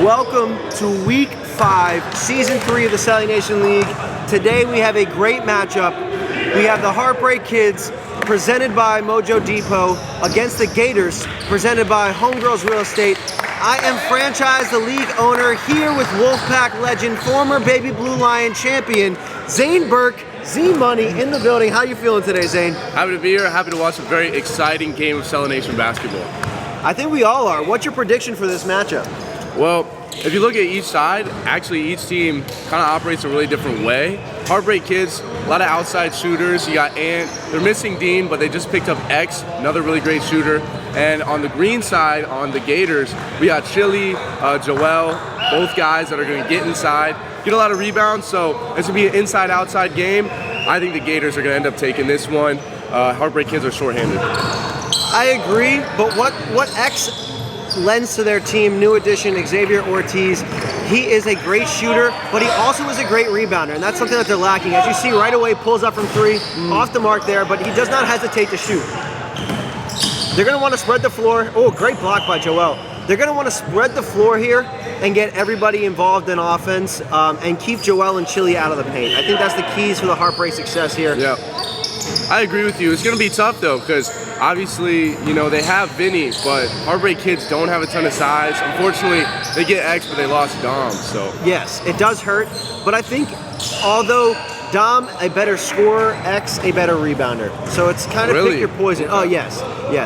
Welcome to Week 5, Season 3 of the Sally Nation League. Today we have a great matchup. We have the Heartbreak Kids, presented by Mojo Depot, against the Gators, presented by Homegirls Real Estate. I am Franchise, the league owner, here with Wolfpack legend, former Baby Blue Lion champion, Zane Burke, Z-Money in the building. How you feeling today, Zane? Happy to be here. Happy to watch a very exciting game of Sally Nation basketball. I think we all are. What's your prediction for this matchup? Well, if you look at each side, actually each team kind of operates a really different way. Heartbreak Kids, a lot of outside shooters. You got Ant. They're missing Dean, but they just picked up X, another really great shooter. And on the green side, on the Gators, we got Chili, Joel, both guys that are going to get inside, get a lot of rebounds. So it's going to be an inside-outside game. I think the Gators are going to end up taking this one. Heartbreak Kids are shorthanded. I agree, but what X lends to their team, new addition Xavier Ortiz, he is a great shooter, but he also is a great rebounder, and that's something that they're lacking. As you see, right away pulls up from three, off the mark there, but he does not hesitate to shoot. They're going to want to spread the floor. Oh, great block by Joel. They're going to want to spread the floor here and get everybody involved in offense and keep Joel and Chili out of the paint. I think that's the keys for the Heartbreak success here. Yeah, I agree with you. It's going to be tough, though, because obviously, you know, they have Vinny, but Heartbreak Kids don't have a ton of size. Unfortunately, they get X, but they lost Dom, so. Yes, it does hurt, but I think although Dom a better scorer, X a better rebounder. So it's kind of Really? pick your poison. Oh, yes.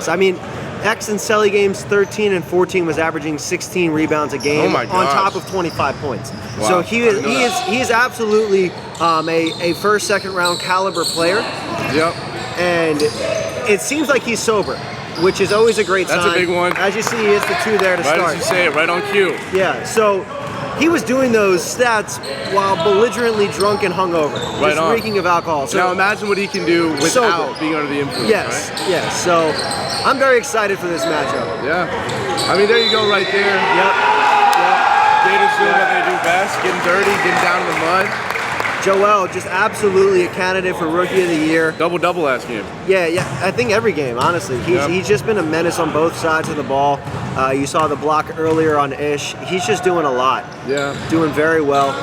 I mean, X in Selly games 13 and 14 was averaging 16 rebounds a game Oh my on gosh. top of 25 points. Wow. So he is absolutely a first, second round caliber player. Yep. And it seems like he's sober, which is always a great sign. That's a big one. As you see, he hits the two there to Right start. as you say it, right on cue. Yeah, so he was doing those stats while belligerently drunk and hungover, Right just on. reeking of alcohol. So Now imagine what he can do without Sober. being under the influence, yes, right? yes. So I'm very excited for this matchup. Yeah. I mean, there you go right there. Yep. Gators doing what they do best, getting dirty, getting down in the mud. Joel, just absolutely a candidate for Rookie of the Year. Double-double last game. Yeah. I think every game, honestly. He's just been a menace on both sides of the ball. You saw the block earlier on Ish. He's just doing a lot. Yeah. Doing very well.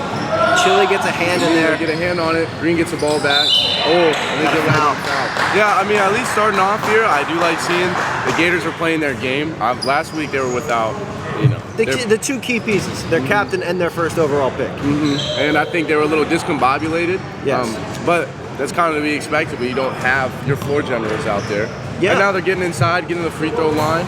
Chili gets a hand in there. Get a hand on it. Green gets the ball back. Oh, And they got a get right foul. on foul. Yeah, I mean, at least starting off here, I do like seeing the Gators are playing their game. Last week they were without, you know. The two key pieces, their captain and their first overall pick. And I think they were a little discombobulated. Yes. But that's kind of to be expected when you don't have your floor generals out there. Yeah. And now they're getting inside, getting to the free throw line.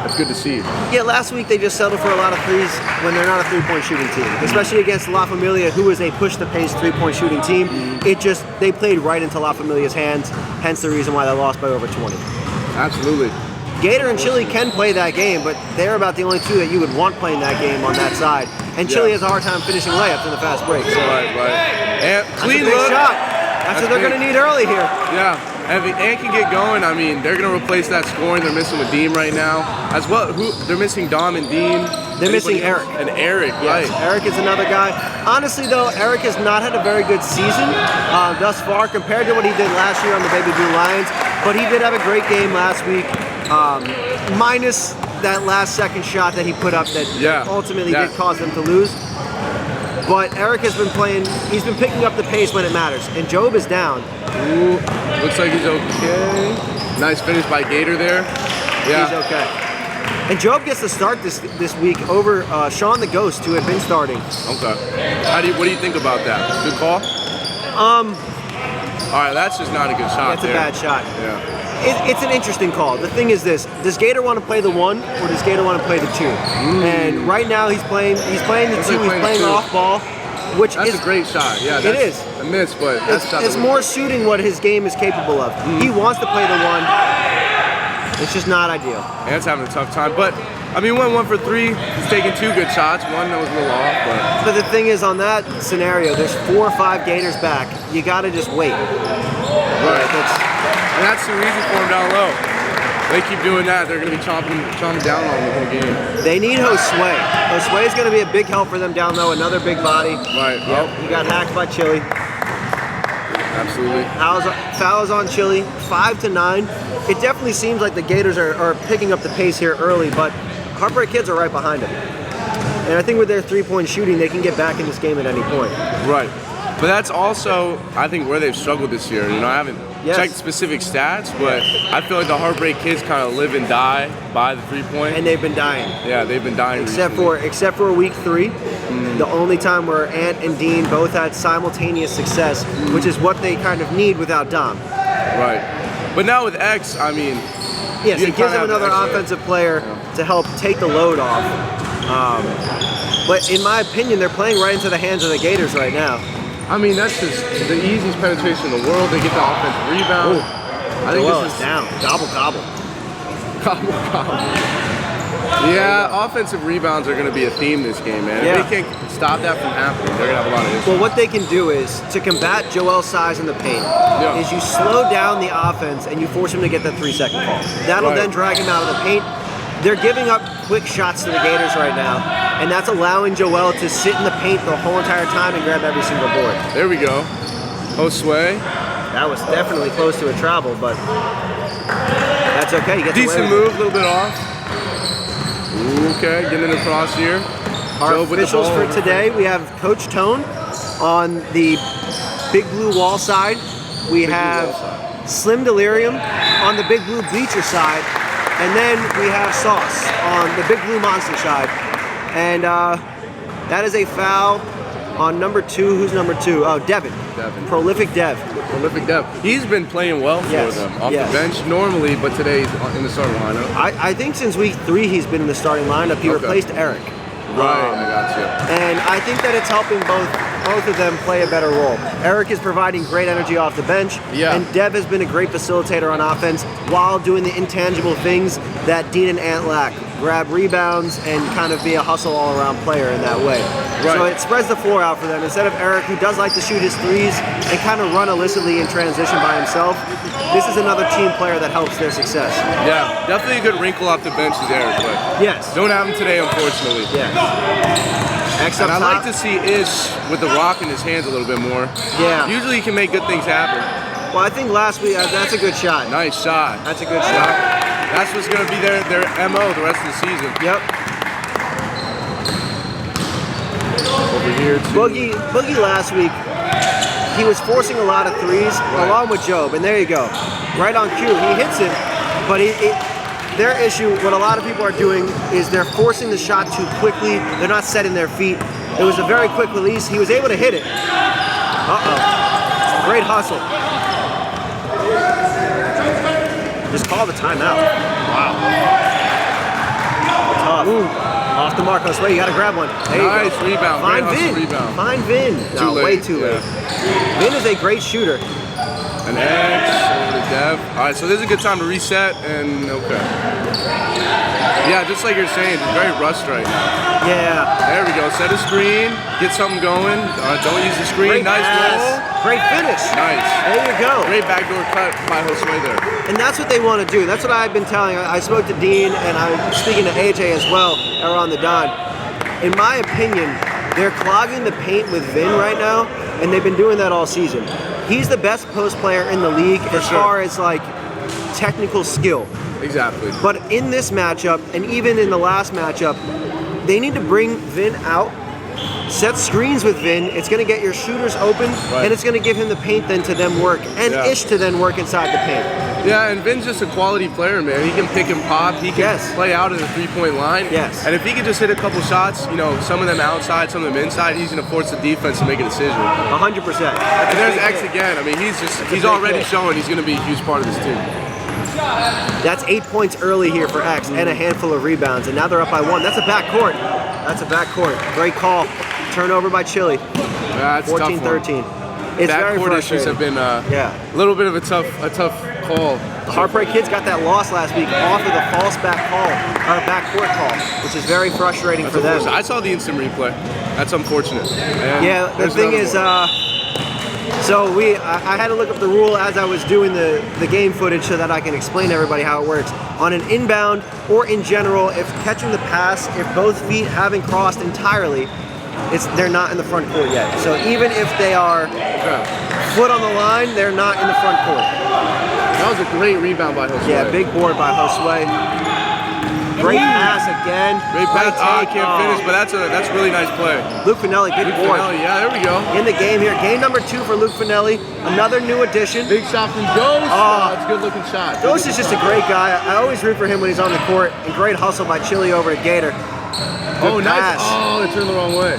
That's good to see. Yeah, last week they just settled for a lot of threes when they're not a three-point shooting team, especially against La Familia, who is a push-the-pace three-point shooting team. They played right into La Familia's hands, hence the reason why they lost by over 20. Absolutely. Gator and Chili can play that game, but they're about the only two that you would want playing that game on that side. And Chili has a hard time finishing layups in the fast break. So Right. And that's clean a big look. shot. That's what they're big. going to need early here. Yeah, and if Ant can get going, I mean, they're going to replace that scoring they're missing with Dean right now. As well, they're missing Dom and Dean. They're missing Eric. And Eric, Yes, right. Eric is another guy. Honestly, though, Eric has not had a very good season thus far compared to what he did last year on the Baby Blue Lions. But he did have a great game last week, minus that last second shot that he put up that ultimately did cause them to lose. But Eric has been playing, he's been picking up the pace when it matters. And Job is down. Ooh, looks like he's okay. Nice finish by Gator there. Yeah. He's okay. And Job gets the start this week over Sean the Ghost, who had been starting. Okay. What do you think about that? Good call? All right, that's just not a good shot. That's a bad shot. Yeah. It's an interesting call. The thing is this: does Gator want to play the one, or does Gator want to play the two? And right now he's playing the two. He's playing off ball, which That's is a great shot. Yeah, it is a miss, but that's it's more suiting what his game is capable of. He wants to play the one. It's just not ideal. Ant's having a tough time, but I mean, went 1 for 3. He's taking 2 good shots. One that was a little off, But the thing is, on that scenario, there's 4 or 5 Gators back. You got to just wait. Right. And that's too easy for him down low. They keep doing that, they're going to be chomping down on him the whole game. They need Josue. Josue is going to be a big help for them down low. Another big body. Right. Yep. He got hacked by Chili. Absolutely. Fouls on Chili, 5-9. It definitely seems like the Gators are picking up the pace here early, but Heartbreak Kids are right behind them. And I think with their three-point shooting, they can get back in this game at any point. Right. But that's also, I think, where they've struggled this year. You know, I haven't checked specific stats, but I feel like the Heartbreak Kids kind of live and die by the three-point. And they've been dying. Yeah, they've been dying except for week 3, the only time where Ant and Dean both had simultaneous success, which is what they kind of need without Dom. Right. But now with X, I mean... Yes, it gives them another offensive player to help take the load off. But in my opinion, they're playing right into the hands of the Gators right now. I mean, that's just the easiest penetration in the world. They get the offensive rebound. Ooh. I think this is down. Gobble, gobble. Gobble, gobble. Yeah, offensive rebounds are going to be a theme this game, man. If they can't stop that from happening, they're going to have a lot of issues. Well, what they can do is, to combat Joel's size in the paint, is you slow down the offense and you force him to get that 3-second call. That'll then drag him out of the paint. They're giving up quick shots to the Gators right now, and that's allowing Joel to sit in the paint the whole entire time and grab every single board. There we go. Josue. That was definitely close to a travel, but that's okay. You get decent move, a little bit off. Okay, getting across here. Our officials for today, we have Coach Tone on the Big Blue wall side. We have Slim Delirium on the Big Blue bleacher side. And then we have Sauce on the Big Blue Monster side. And that is a foul on number 2. Who's number 2? Oh, Devin. Prolific Dev. Prolific Dev. He's been playing well for them off the bench normally, but today he's in the starting lineup. I think since week 3 he's been in the starting lineup. He replaced Eric. Right, I got you. And I think that it's helping both of them play a better role. Eric is providing great energy off the bench, and Dev has been a great facilitator on offense while doing the intangible things that Dean and Ant lack. Grab rebounds and kind of be a hustle all-around player in that way. Right. So it spreads the floor out for them. Instead of Eric, who does like to shoot his threes and kind of run illicitly in transition by himself, this is another team player that helps their success. Yeah, definitely a good wrinkle off the bench is Eric, but don't have him today, unfortunately. X up and top. I like to see Ish with the rock in his hands a little bit more. Usually he can make good things happen. Well, I think last week, that's a good shot. Nice shot. That's a good shot. That's what's going to be their MO the rest of the season. Yep. Over here, too. Boogie last week, he was forcing a lot of threes along with Job, and there you go. Right on cue, he hits it, but their issue, what a lot of people are doing, is they're forcing the shot too quickly. They're not setting their feet. It was a very quick release. He was able to hit it. Uh-oh. Great hustle. Just call the timeout. Wow. Tough. Off the mark, Josue. You got to grab one. There you nice go. Rebound. Find Vin. Rebound. Find Vin. No, way too late. Vin is a great shooter. An X over to Dev. All right, so this is a good time to reset and yeah, just like you're saying, it's very rushed right now. Yeah. There we go. Set a screen. Get something going. Don't use the screen. Great nice roll. Great finish. Nice. There you go. Great backdoor cut by Josue there. And that's what they want to do. That's what I've been telling. I spoke to Dean and I'm speaking to AJ as well around the Don. In my opinion, they're clogging the paint with Vin right now, and they've been doing that all season. He's the best post player in the league as far as like technical skill. Exactly. But in this matchup, and even in the last matchup, they need to bring Vin out, set screens with Vin. It's going to get your shooters open, and it's going to give him the paint then to them work, and Ish to then work inside the paint. Yeah, and Vin's just a quality player, man. He can pick and pop. He can play out at the three-point line. Yes. And if he can just hit a couple shots, you know, some of them outside, some of them inside, he's going to force the defense to make a decision. 100%. And there's X again. I mean, he's already showing he's going to be a huge part of this team. That's 8 points early here for X and a handful of rebounds, and now they're up by 1. That's a backcourt. That's a backcourt. Great call. Turnover by Chili. 14-13. It's very frustrating. Issues have been a little bit of a tough call. The Heartbreak Kids got that loss last week off of the false backcourt call, which is very frustrating for them. I saw the instant replay. That's unfortunate. And the thing is, so I had to look up the rule as I was doing the game footage so that I can explain to everybody how it works. On an inbound or in general, if catching the pass, if both feet haven't crossed entirely, they're not in the front court yet. So even if they are foot on the line, they're not in the front court. That was a great rebound by Josue. Yeah, big board by Josue. Great pass again. Great pass. I can't finish, but that's a really nice play. Luke Finelli, big board. Yeah, there we go. In the game here. Game number 2 for Luke Finelli. Another new addition. Big shot from Ghost. Oh, it's a good looking shot. Ghost is just a great guy. I always root for him when he's on the court. And great hustle by Chili over to Gator. Good nice. pass. Oh, it turned the wrong way.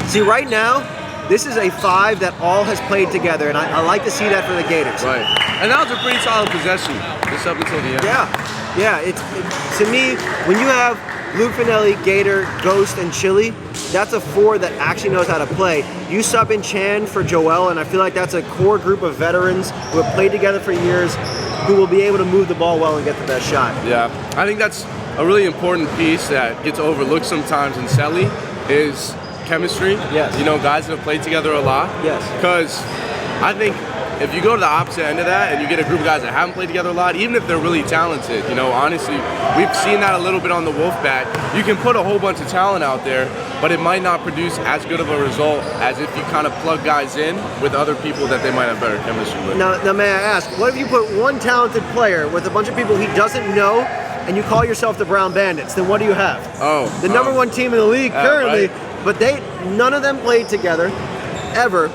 See, right now, this is a 5 that all has played together, and I like to see that for the Gators. Right. And that was a pretty solid possession, just up until the end. Yeah. To me, when you have Luke Finelli, Gator, Ghost, and Chili, that's a 4 that actually knows how to play. You sub in Chan for Joel, and I feel like that's a core group of veterans who have played together for years, who will be able to move the ball well and get the best shot. Yeah, I think that's a really important piece that gets overlooked sometimes in Selly is chemistry. Yes. You know, guys that have played together a lot. Yes. Because I think if you go to the opposite end of that and you get a group of guys that haven't played together a lot, even if they're really talented, you know, honestly, we've seen that a little bit on the Wolfpack. You can put a whole bunch of talent out there, but it might not produce as good of a result as if you kind of plug guys in with other people that they might have better chemistry with. Now may I ask, what if you put one talented player with a bunch of people he doesn't know, and you call yourself the Brown Bandits? Then what do you have? The number 1 team in the league currently. Right. But none of them played together, ever.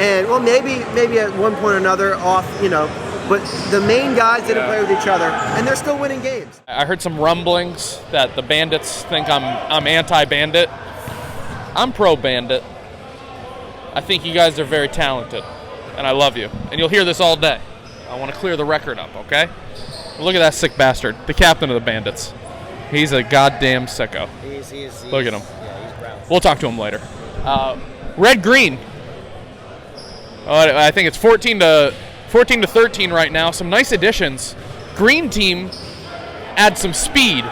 And well, maybe at one point or another off, you know, but the main guys didn't play with each other, and they're still winning games. I heard some rumblings that the Bandits think I'm anti-Bandit. I'm pro-Bandit. I think you guys are very talented, and I love you. And you'll hear this all day. I want to clear the record up, okay? Look at that sick bastard, the captain of the Bandits. He's a goddamn sicko. Look at him. We'll talk to him later. Red-green. I think it's 14 to 13 right now. Some nice additions. Green team adds some speed.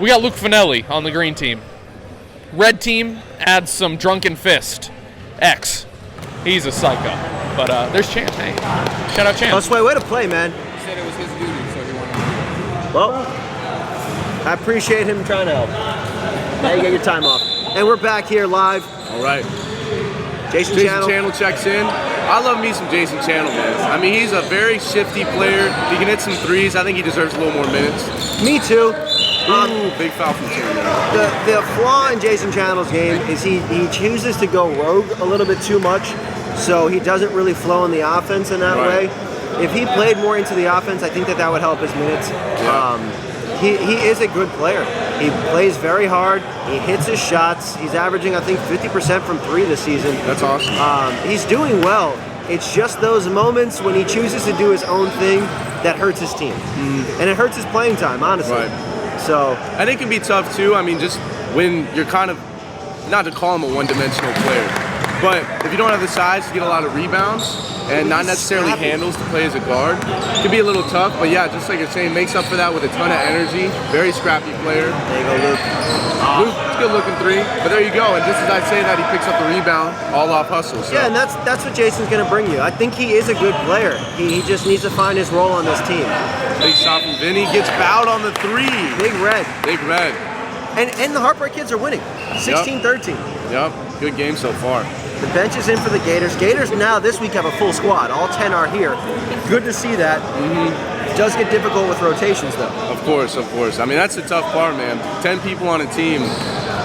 We got Luke Finelli on the green team. Red team adds some drunken fist. X. He's a psycho. But there's Chan. Hey, shout out Chan. That's way to play, man. He said it was his duty, so he wanted to. Well, I appreciate him trying to help. Now you get your time off. And we're back here live. All right. Jason Channel checks in. I love me some Jason Channel, man. I mean, he's a very shifty player. He can hit some threes. I think he deserves a little more minutes. Me too. Big foul from Channel. The flaw in Jason Channel's game is he chooses to go rogue a little bit too much, so he doesn't really flow in the offense in that way. If he played more into the offense, I think that would help his minutes. Yeah. He is a good player. He plays very hard. He hits his shots. He's averaging, I think, 50% from 3 this season. That's awesome. He's doing well. It's just those moments when he chooses to do his own thing that hurts his team. And it hurts his playing time, honestly. Right. So, and it can be tough, too. I mean, just when you're kind of, not to call him a one-dimensional player, but if you don't have the size to get a lot of rebounds and not necessarily handles to play as a guard, it can be a little tough. But yeah, just like you're saying, makes up for that with a ton of energy. Very scrappy player. There you go, Luke. Luke, good looking 3. But there you go. And just as I say that, he picks up the rebound, all off hustle. So. Yeah, and that's what Jason's going to bring you. I think he is a good player. He just needs to find his role on this team. Big shot from Vinny. Gets fouled on the 3. Big red. Big red. And the Heartbreak Kids are winning. 16-13. Yep. Good game so far. The bench is in for the Gators. Gators now this week have a full squad. All 10 are here. Good to see that. It does get difficult with rotations, though. Of course. I mean, that's the tough part, man. 10 people on a team,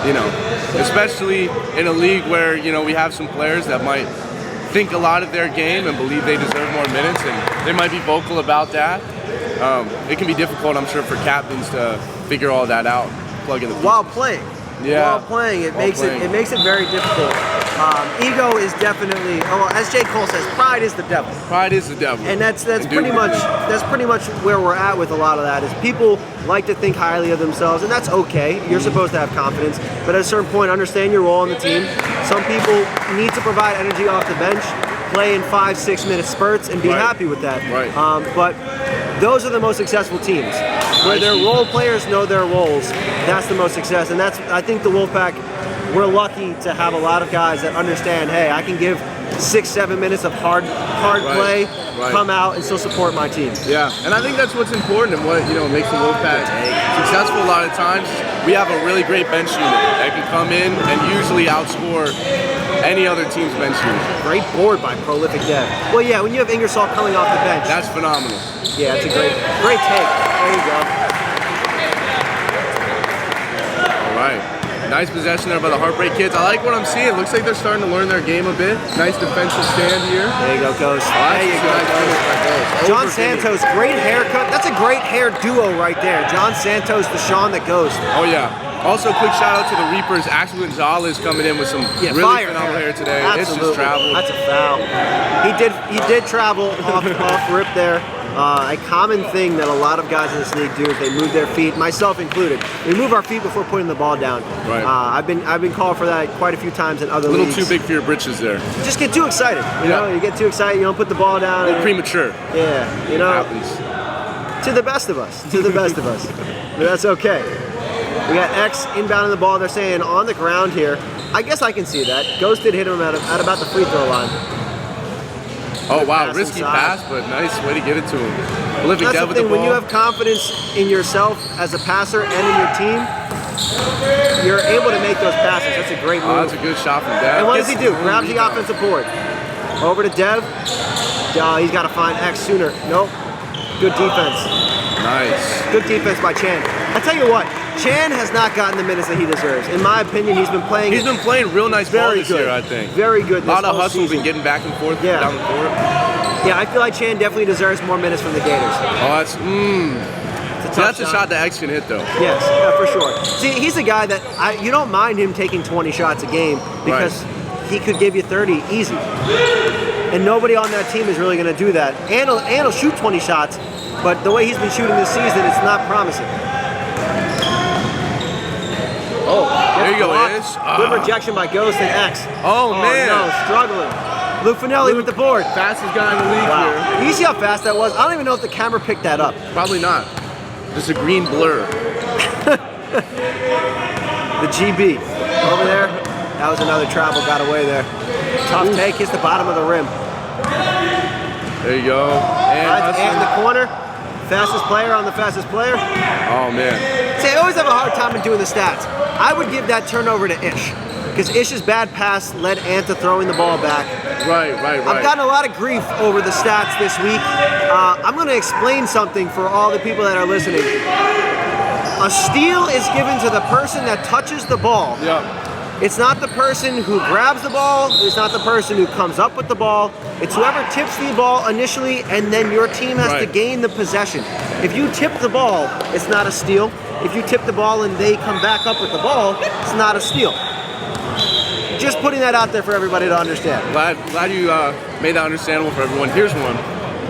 you know, especially in a league where, you know, we have some players that might think a lot of their game and believe they deserve more minutes, and they might be vocal about that. It can be difficult, I'm sure, for captains to figure all that out, plug in the pieces. While playing. Yeah. While playing, it makes it very difficult. Ego is definitely, as J. Cole says, pride is the devil. Pride is the devil. And that's pretty much where we're at with a lot of that. Is people like to think highly of themselves, and that's okay. You're supposed to have confidence, but at a certain point, understand your role on the team. Some people need to provide energy off the bench, play in 5-6 minute spurts, and be happy with that. Right. But those are the most successful teams, where their role players know their roles. That's the most success, and that's, I think, the Wolfpack. We're lucky to have a lot of guys that understand, hey, I can give 6-7 minutes of hard play, come out and still support my team. Yeah, and I think that's what's important and what, you know, makes the Wolfpack successful a lot of times. We have a really great bench unit that can come in and usually outscore any other team's bench unit. Great board by Prolific Dev. Well, yeah, when you have Ingersoll coming off the bench. That's phenomenal. Yeah, it's a great take. There you go. Right. Nice possession there by the Heartbreak Kids. I like what I'm seeing. Looks like they're starting to learn their game a bit. Nice defensive stand here. There you go, Ghost. Oh, There you go, Ghost. John Santos, great haircut. That's a great hair duo right there. John Santos, the Sean that Ghost. Oh, yeah. Also, quick shout out to the Reapers. Axel Gonzalez coming in with some really fire phenomenal hair today. Absolutely. It's just travel. That's a foul. He did travel off rip there. A common thing that a lot of guys in this league do is they move their feet, myself included. We move our feet before putting the ball down. Right. I've been called for that quite a few times in other leagues. A little too big for your britches there. You just get too excited. You know, you get too excited. You don't put the ball down. A little premature. Yeah, you know. Happens. To the best of us. To the best of us. But that's okay. We got X inbounding the ball. They're saying on the ground here. I guess I can see that. Ghost did hit him at about the free throw line. Oh, wow. Pass Risky inside. pass, but nice way to get it to him. Prolific That's Dev the with the thing. ball. When you have confidence in yourself as a passer and in your team, you're able to make those passes. That's a great move. Oh, that's a good shot from Dev. And what does he do? Grabs the offensive board. Over to Dev. He's got to find X sooner. Nope. Good defense. Nice. Good defense by Chan. I tell you what, Chan has not gotten the minutes that he deserves. In my opinion, he's been playing. He's been playing real nice ball very this good. year, I think. Very good. A lot of whole hustle, season. been getting back and forth Yeah. down the court. Yeah, I feel like Chan definitely deserves more minutes from the Gators. Oh, that's that's a shot. shot that X can hit though. Yes, yeah, for sure. See, he's a guy that you don't mind him taking 20 shots a game because he could give you 30 easy. And nobody on that team is really going to do that. And he'll shoot 20 shots, but the way he's been shooting this season, it's not promising. Oh, there you go, blocked. Ish. Good rejection by Ghost and X. Oh, man. No, struggling. Luke Finelli with the board. Fastest guy in the league here. You see how fast that was? I don't even know if the camera picked that up. Probably not. Just a green blur. The GB over there. That was another travel, got away there. Tough take, hits the bottom of the rim. There you go. Ant in the corner. Fastest player on the fastest player. Oh, man. See, I always have a hard time in doing the stats. I would give that turnover to Ish. Because Ish's bad pass led Ant to throwing the ball back. Right. I've gotten a lot of grief over the stats this week. I'm going to explain something for all the people that are listening. A steal is given to the person that touches the ball. Yeah. It's not the person who grabs the ball. It's not the person who comes up with the ball. It's whoever tips the ball initially, and then your team has to gain the possession. If you tip the ball, it's not a steal. If you tip the ball and they come back up with the ball, it's not a steal. Just putting that out there for everybody to understand. Glad you made that understandable for everyone. Here's one.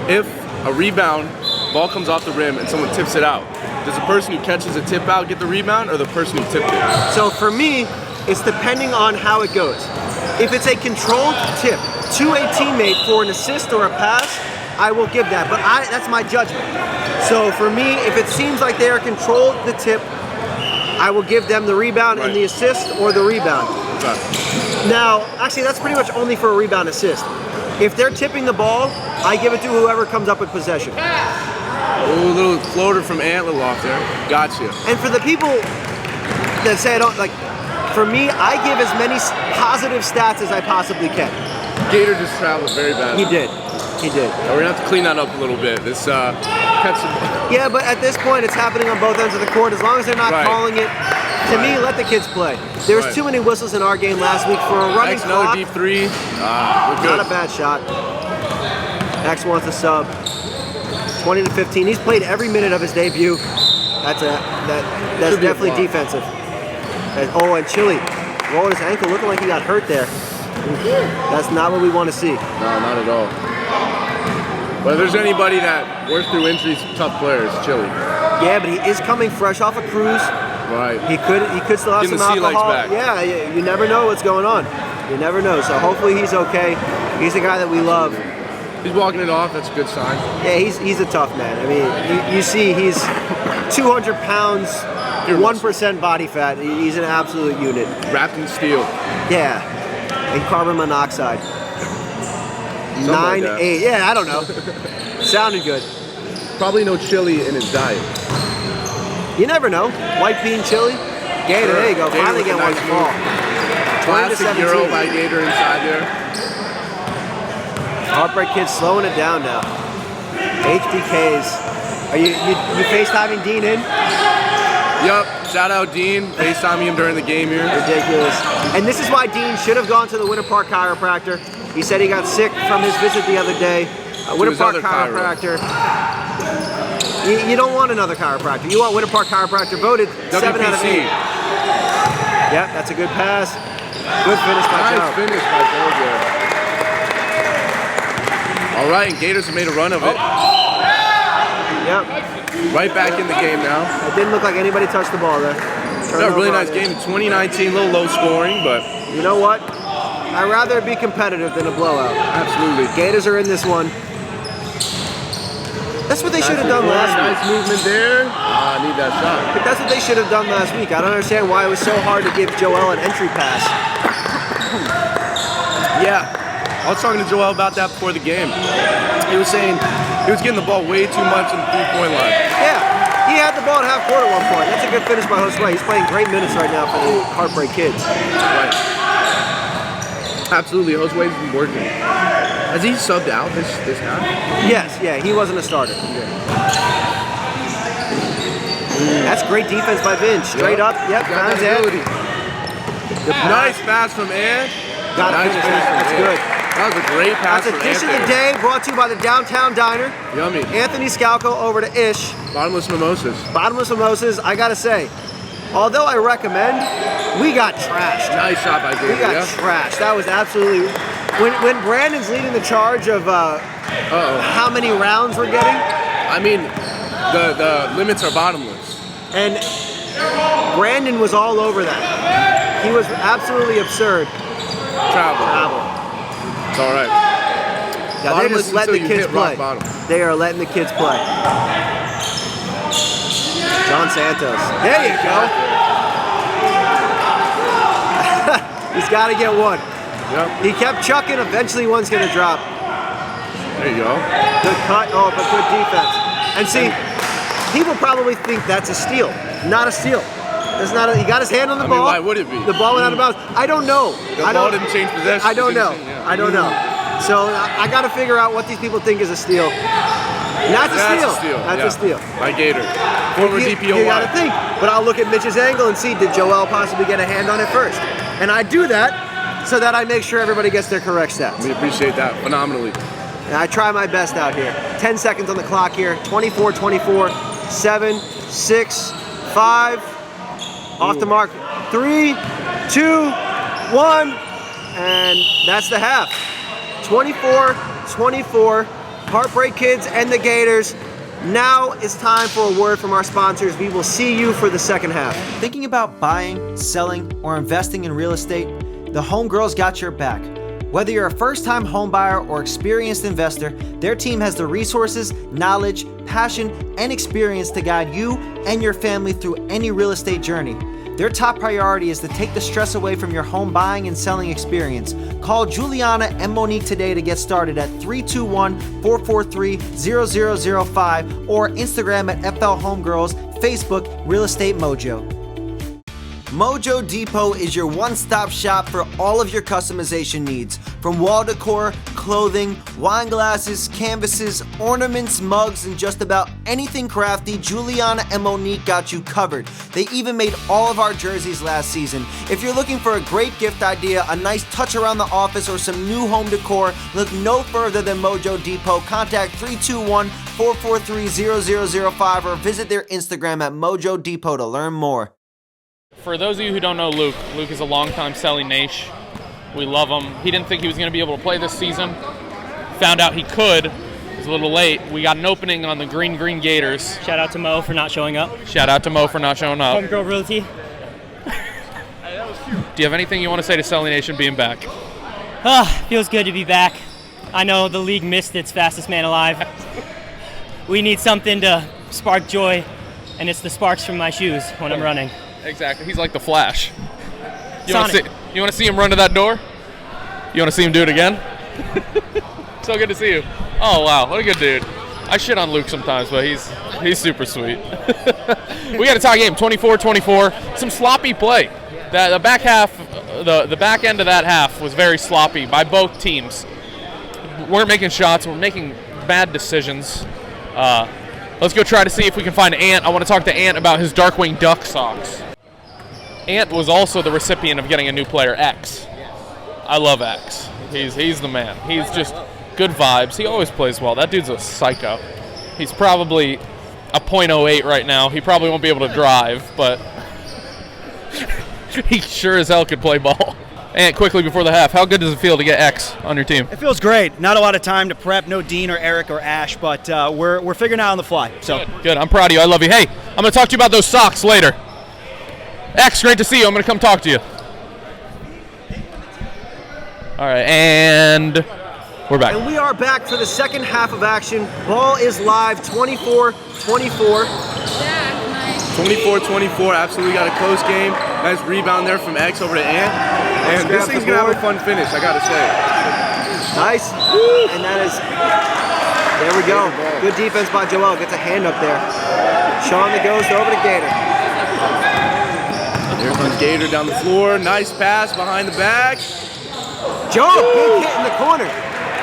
If a rebound, ball comes off the rim and someone tips it out, does the person who catches a tip out get the rebound or the person who tipped it? So for me, it's depending on how it goes. If it's a controlled tip to a teammate for an assist or a pass, I will give that, but that's my judgment. So for me, if it seems like they are controlled the tip, I will give them the rebound and the assist or the rebound. Okay. Now, actually, that's pretty much only for a rebound assist. If they're tipping the ball, I give it to whoever comes up with possession. Oh, little floater from Ant, little off there. Gotcha. And for the people that say I don't like, for me, I give as many positive stats as I possibly can. Gator just traveled very bad. He did. We're gonna have to clean that up a little bit. This kept some. Yeah, but at this point, it's happening on both ends of the court. As long as they're not calling it, to me, let the kids play. There was too many whistles in our game last week for a running X, another clock. deep three. We're good. Not a bad shot. X wants a sub. 20 to 15. He's played every minute of his debut. That's definitely defensive. And Chili rolled his ankle, looking like he got hurt there. That's not what we want to see. No, not at all. But if there's anybody that works through injuries, tough players, Chili. Yeah, but he is coming fresh off a cruise. Right. He could still have Getting some the sea legs alcohol. back. Yeah, you never know what's going on. You never know. So hopefully he's okay. He's a guy that we love. He's walking it off. That's a good sign. Yeah, he's a tough man. I mean, you see he's 200 pounds, 1% body fat. He's an absolute unit. Wrapped in steel. Yeah, and carbon monoxide. Something like 9-8. Yeah, I don't know. Sounded good. Probably no chili in his diet. You never know. White bean chili. Gator, there you go. Gator Finally with get a one nice to fall. Classic Euro by Gator inside there. Heartbreak Kids slowing it down now. HBKs. Are you FaceTiming Dean in? Yup. Shout out Dean, FaceTiming him during the game here. Ridiculous. And this is why Dean should have gone to the Winter Park chiropractor. He said he got sick from his visit the other day. Winter Park chiropractor. You don't want another chiropractor. You want Winter Park chiropractor voted 7 out of 8. Yep, that's a good pass. Good finish by Joe. Nice finish by Mojo. All right, and Gators have made a run of it. Yep. Right back in the game now. It didn't look like anybody touched the ball there. Yeah, really nice game. 2019, a little low scoring, but you know what? I'd rather be competitive than a blowout. Absolutely. Gators are in this one. That's what they should have done last week. Nice movement there. I need that shot. But that's what they should have done last week. I don't understand why it was so hard to give Joel an entry pass. Yeah. I was talking to Joel about that before the game. He was saying he was getting the ball way too much in the three-point line. Yeah. He had the ball at half court at one point. That's a good finish by Josue. He's playing great minutes right now for the Heartbreak Kids. Right. Absolutely. Josue's been working. Has he subbed out this half? Yes, yeah, he wasn't a starter. That's great defense by Vince. Straight up, yep, finds Ed. Nice pass from Ed. Got to finish that. That's good. That was a great pass That's from a dish of Ed. the day brought to you by the Downtown Diner. Yummy. Anthony Scalco over to Ish. Bottomless mimosas. Bottomless mimosas, I gotta say, although I recommend, we got trashed. Nice shot by Gator. We got trashed. That was absolutely... When Brandon's leading the charge of how many rounds we're getting. I mean, the limits are bottomless. And Brandon was all over that. He was absolutely absurd. Travel. It's all right. Yeah, they're just letting the kids play. They are letting the kids play. John Santos. There you go. He's got to get one. Yep. He kept chucking. Eventually, one's going to drop. There you go. Good cut. Oh, but good defense. And see, people probably think that's a steal. Not a steal. That's not. He got his hand on the ball. Why would it be? The ball went out of bounds. I don't know. The ball didn't change possession. I don't know. I don't know. So I got to figure out what these people think is a steal. That's a steal. That's a steal. By Gator. Former DPOY. You got to think. But I'll look at Mitch's angle and see, did Joel possibly get a hand on it first? And I do that so that I make sure everybody gets their correct stats. We appreciate that phenomenally. And I try my best out here. 10 seconds on the clock here. 24-24. 7, 6, 5. Off the mark. 3, 2, 1. And that's the half. 24-24. Heartbreak Kids and the Gators. Now it's time for a word from our sponsors. We will see you for the second half. Thinking about buying, selling, or investing in real estate? The Homegirls got your back. Whether you're a first-time home buyer or experienced investor, their team has the resources, knowledge, passion, and experience to guide you and your family through any real estate journey. Their top priority is to take the stress away from your home buying and selling experience. Call Juliana and Monique today to get started at 321-443-0005 or Instagram at FL Homegirls, Facebook Real Estate Mojo. Mojo Depot is your one-stop shop for all of your customization needs. From wall decor, clothing, wine glasses, canvases, ornaments, mugs, and just about anything crafty, Juliana and Monique got you covered. They even made all of our jerseys last season. If you're looking for a great gift idea, a nice touch around the office, or some new home decor, look no further than Mojo Depot. Contact 321-443-0005 or visit their Instagram at Mojo Depot to learn more. For those of you who don't know Luke is a longtime Selly Nation. We love him. He didn't think he was going to be able to play this season. Found out he could. It was a little late. We got an opening on the Green Gators. Shout out to Mo for not showing up. Shout out to Mo for not showing up. Homegirl Realty. Do you have anything you want to say to Selly Nation being back? Feels good to be back. I know the league missed its fastest man alive. We need something to spark joy, and it's the sparks from my shoes when I'm running. Exactly. He's like the Flash. You want to see him run to that door? You want to see him do it again? So good to see you. Oh, wow. What a good dude. I shit on Luke sometimes, but he's super sweet. We got to tie game. 24-24. Some sloppy play. The back half, the back end of that half was very sloppy by both teams. Weren't making shots. We're making bad decisions. Let's go try to see if we can find Ant. I want to talk to Ant about his Darkwing Duck socks. Ant was also the recipient of getting a new player, X. I love X. He's the man. He's just good vibes. He always plays well. That dude's a psycho. He's probably a .08 right now. He probably won't be able to drive, but he sure as hell could play ball. And quickly before the half, how good does it feel to get X on your team? It feels great. Not a lot of time to prep. No Dean or Eric or Ash, but we're figuring it out on the fly. So Good. I'm proud of you. I love you. Hey, I'm going to talk to you about those socks later. X, great to see you. I'm going to come talk to you. All right, and we're back. And we are back for the second half of action. Ball is live, 24-24. 24-24, absolutely got a close game. Nice rebound there from X over to Ant. And this thing's going to have a fun finish, I got to say. Nice. And that is, there we go. Good defense by Joel. Gets a hand up there. Sean that goes over to Gator. Here comes Gator down the floor. Nice pass behind the back. Joe, big hit in the corner.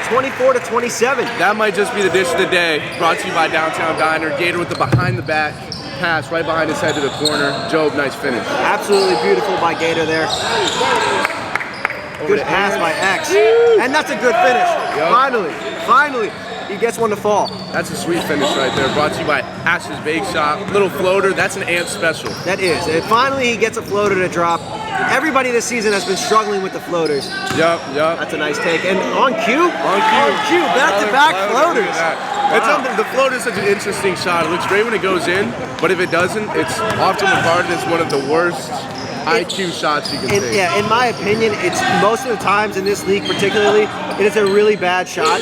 24-27. That might just be the dish of the day. Brought to you by Downtown Diner. Gator with the behind the back pass right behind his head to the corner. Job, nice finish. Absolutely beautiful by Gator there. Good pass by X. And that's a good finish. Yep. Finally, he gets one to fall. That's a sweet finish right there. Brought to you by Ash's Bake Shop. Little floater, that's an Ant special. That is. And finally, he gets a floater to drop. Everybody this season has been struggling with the floaters. Yep. That's a nice take. And on cue, On back-to-back floaters. Wow. The floater is such an interesting shot. It looks great when it goes in, but if it doesn't, it's often regarded as one of the worst IQ shots you can take. Yeah, in my opinion, it's most of the times in this league particularly, it is a really bad shot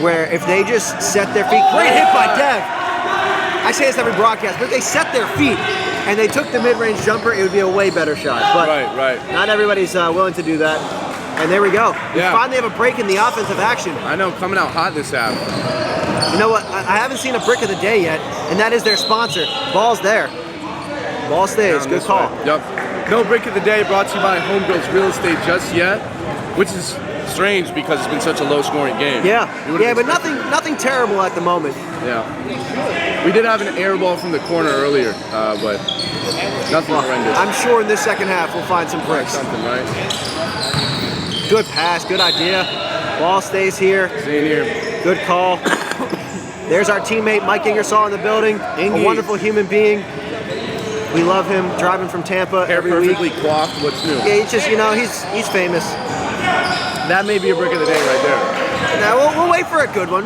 where if they just set their feet, great hit by Dev. I say this every broadcast, but if they set their feet and they took the mid-range jumper, it would be a way better shot. But Right. not everybody's willing to do that. And there we go. We finally have a break in the offensive action. I know, coming out hot this half. You know what? I haven't seen a brick of the day yet, and that is their sponsor. Ball's there. Ball stays. Down Good this call. way. Yep. No brick of the day brought to you by Homegirls Real Estate just yet, which is strange because it's been such a low-scoring game. Yeah, but nothing terrible at the moment. Yeah. We did have an air ball from the corner earlier, but nothing horrendous. I'm sure in this second half we'll find some bricks. Something, right? Good pass, good idea. Ball stays here. Staying here. Good call. There's our teammate Mike Ingersoll in the building. Ingy. A wonderful human being. We love him. Driving from Tampa Hair every perfectly week. coiffed. What's new? Yeah, he's just he's famous. That may be a brick of the day right there. Now we'll wait for a good one.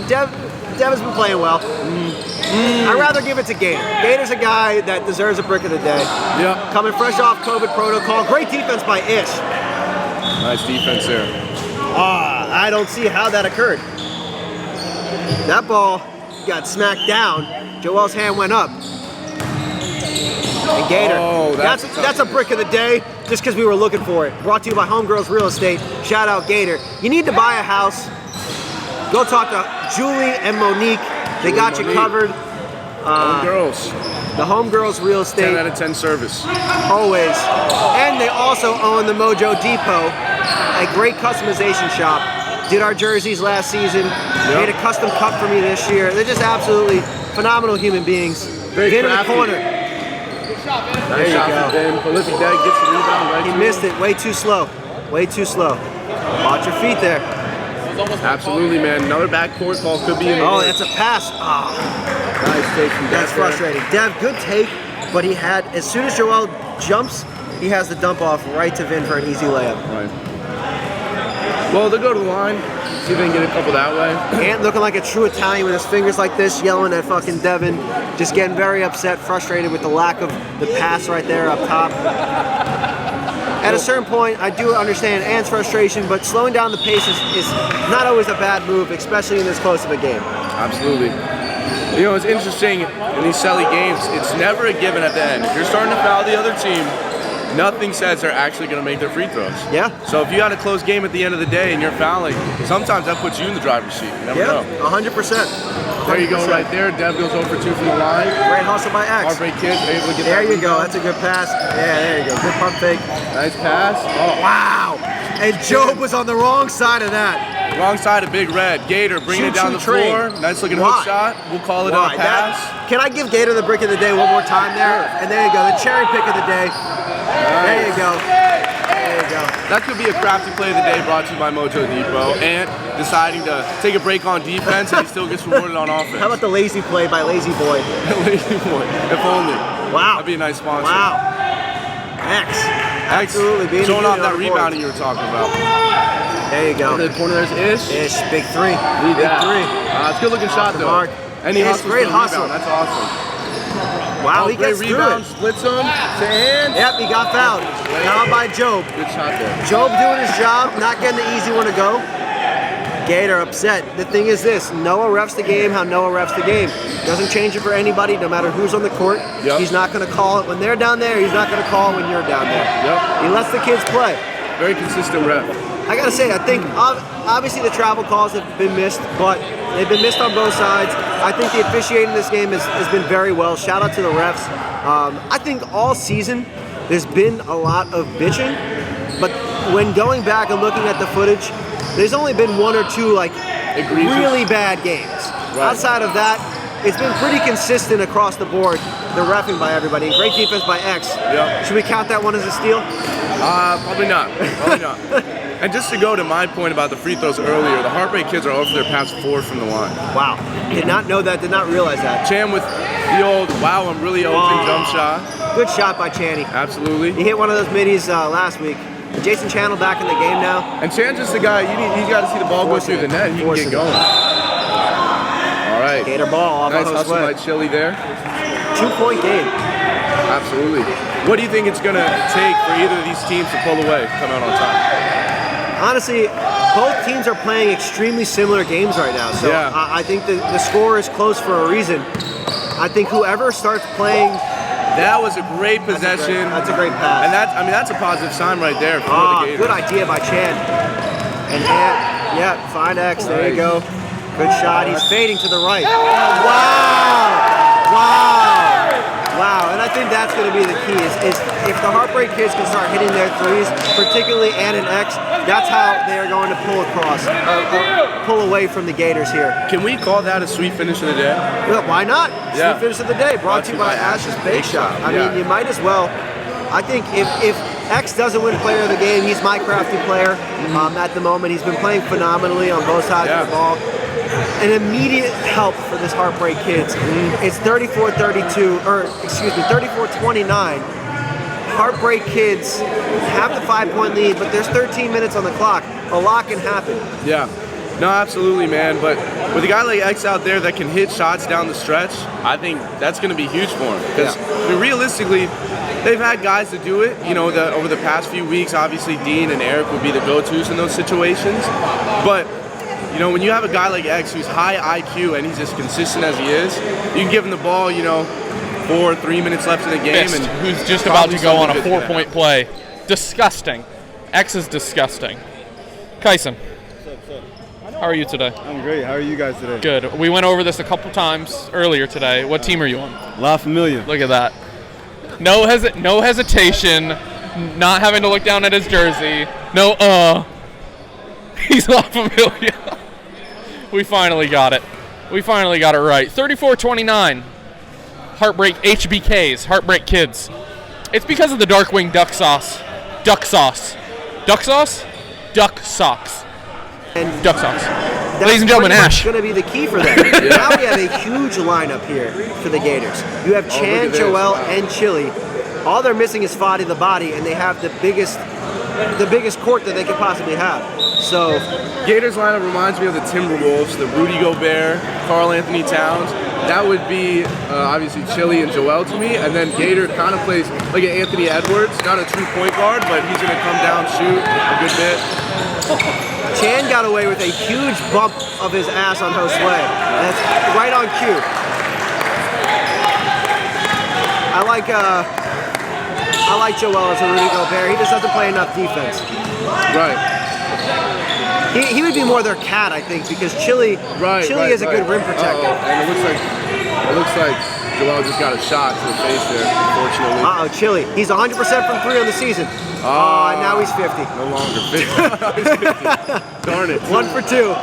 Dev has been playing well. I'd rather give it to Gator. Gator's a guy that deserves a brick of the day. Yep. Coming fresh off COVID protocol. Great defense by Ish. Nice defense there. I don't see how that occurred. That ball got smacked down. Joel's hand went up. And Gator. Oh, that's a brick of the day just because we were looking for it. Brought to you by Homegirls Real Estate. Shout out Gator. You need to buy a house. Go talk to Julie and Monique. They got you covered. Girls. The Homegirls Real Estate. 10 out of 10 service. Always. And they also own the Mojo Depot, a great customization shop. Did our jerseys last season. Made a custom cup for me this year. They're just absolutely phenomenal human beings. Very Vin in the crafty. corner. Nice shot from Ben. Prolific Dag gets the rebound right He to missed him. it. Way too slow. Watch your feet there. Absolutely, man. Another backcourt call could be in the Oh, works. that's a pass. Nice take from That's Dev there. frustrating. Dev, good take, but he had, as soon as Joel jumps, he has the dump off right to Vin for an easy layup. Right. Well, they'll go to the line, see if they can get a couple that way. Ant looking like a true Italian with his fingers like this, yelling at fucking Devin, just getting very upset, frustrated with the lack of the pass right there up top. At a certain point, I do understand Ant's frustration, but slowing down the pace is not always a bad move, especially in this close of a game. Absolutely. You know, it's interesting in these Selly games, it's never a given at the end. If you're starting to foul the other team, nothing says they're actually going to make their free throws. Yeah. So if you had a close game at the end of the day and you're fouling, sometimes that puts you in the driver's seat. You never know. 100%. There you go right there. Dev goes over 2 from the line. Great hustle by X. Heartbreak Kid able to get There that you go. rebound. That's a good pass. Yeah, there you go. Good pump fake. Nice pass. Oh, Wow. And Job was on the wrong side of that. Wrong side of Big Red. Gator bringing it down the floor. Nice looking hook shot. We'll call it a pass. Can I give Gator the brick of the day one more time there? And there you go, the cherry pick of the day. There you go. There you go. That could be a crafty play of the day brought to you by Mojo Depot. And deciding to take a break on defense and he still gets rewarded on offense. How about the lazy play by Lazy Boy? Lazy Boy. If only. Wow. That'd be a nice sponsor. Wow. X. Absolutely. Being showing off that rebounding you were talking about. There you go. In the corner there's Ish. Big three. Big three. It's a good looking shot though. Mark. And he hustles great for the hustle. rebound. That's awesome. Wow, he great gets rebound, through it. splits him to hands. Yep, he got fouled. Fouled by Job. Good shot there. Job doing his job, not getting the easy one to go. Gator upset. The thing is this, Noah refs the game how Noah refs the game. Doesn't change it for anybody, no matter who's on the court. Yep. He's not going to call it when they're down there. He's not going to call it when you're down there. Yep. He lets the kids play. Very consistent ref. I got to say, I think obviously the travel calls have been missed, but they've been missed on both sides. I think the officiating in this game has been very well. Shout out to the refs. I think all season there's been a lot of bitching, but when going back and looking at the footage, there's only been one or two like really bad games. Right. Outside of that, it's been pretty consistent across the board, the reffing by everybody. Great defense by X. Yep. Should we count that one as a steal? Probably not. Probably not. And just to go to my point about the free throws earlier, the Heartbreak Kids are over their past 4 from the line. Wow. Did not know that, did not realize that. Chan with the old, wow, I'm really open jump shot. Good shot by Channy. Absolutely. He hit one of those middies last week. Jason Channel back in the game now. And Chan's just the guy, he's got to see the ball go through the net and he can get going. All right. Gator ball off nice on hustle by Chili there. 2-point game. Absolutely. What do you think it's going to take for either of these teams to pull away, come out on top? Honestly, both teams are playing extremely similar games right now. So yeah. I think the score is close for a reason. I think whoever starts playing. That was a great possession. That's a great pass. And that's a positive sign right there for the Gators. Good idea by Chan. And yeah, find X. There you go. Good shot. He's fading to the right. Wow. And I think that's going to be the key is if the Heartbreak Kids can start hitting their threes, particularly Ann and X, that's how they are going to pull across, pull away from the Gators here. Can we call that a sweet finish of the day? Well, why not? Yeah. Sweet finish of the day, brought to you by Ash's Bake Shop. I mean, you might as well. I think if X doesn't win Player of the Game, he's my crafty player at the moment. He's been playing phenomenally on both sides of the ball. An immediate help for this Heartbreak Kids. It's 34-32, or excuse me, 34-29. Heartbreak Kids have the 5-point lead, but there's 13 minutes on the clock. A lot can happen. Yeah. No, absolutely, man. But with a guy like X out there that can hit shots down the stretch, I think that's going to be huge for him. Because realistically, they've had guys to do it. You know, over the past few weeks, obviously Dean and Eric would be the go-tos in those situations. But you know, when you have a guy like X who's high IQ and he's as consistent as he is, you can give him the ball, 3 minutes left in the game. Fist, and who's just about to go on a 4-point play. Disgusting. X is disgusting. Kyson, how are you today? I'm great. How are you guys today? Good. We went over this a couple times earlier today. What team are you on? La Familia. Look at that. No hesitation. Not having to look down at his jersey. He's La Familia. We finally got it. We finally got it right. 34-29. Heartbreak HBKs. Heartbreak Kids. It's because of the Darkwing duck sauce. Duck sauce. Duck sauce? Duck socks. And duck sauce. That's Ladies and gentlemen, Ash. Going to be the key for them. Now we have a huge lineup here for the Gators. You have Chan, Joel, and Chili. All they're missing is Fadi the body, and they have the biggest court that they could possibly have. So Gators lineup reminds me of the Timberwolves, the Rudy Gobert, Karl Anthony Towns. That would be obviously Chili and Joel to me, and then Gator kind of plays like an Anthony Edwards, not a true point guard, but he's going to come down, shoot a good bit. Chan got away with a huge bump of his ass on Josue. That's right on cue. I like Joel as a Rudy Gobert. He just doesn't play enough defense. Right. He would be more their cat, I think, because Chili is a good rim protector. And it looks like Joel just got a shot to the face there, unfortunately. Uh-oh, Chili. He's 100% from 3 on the season. Now he's 50. No longer 50. He's 50. Darn it. 1 for 2.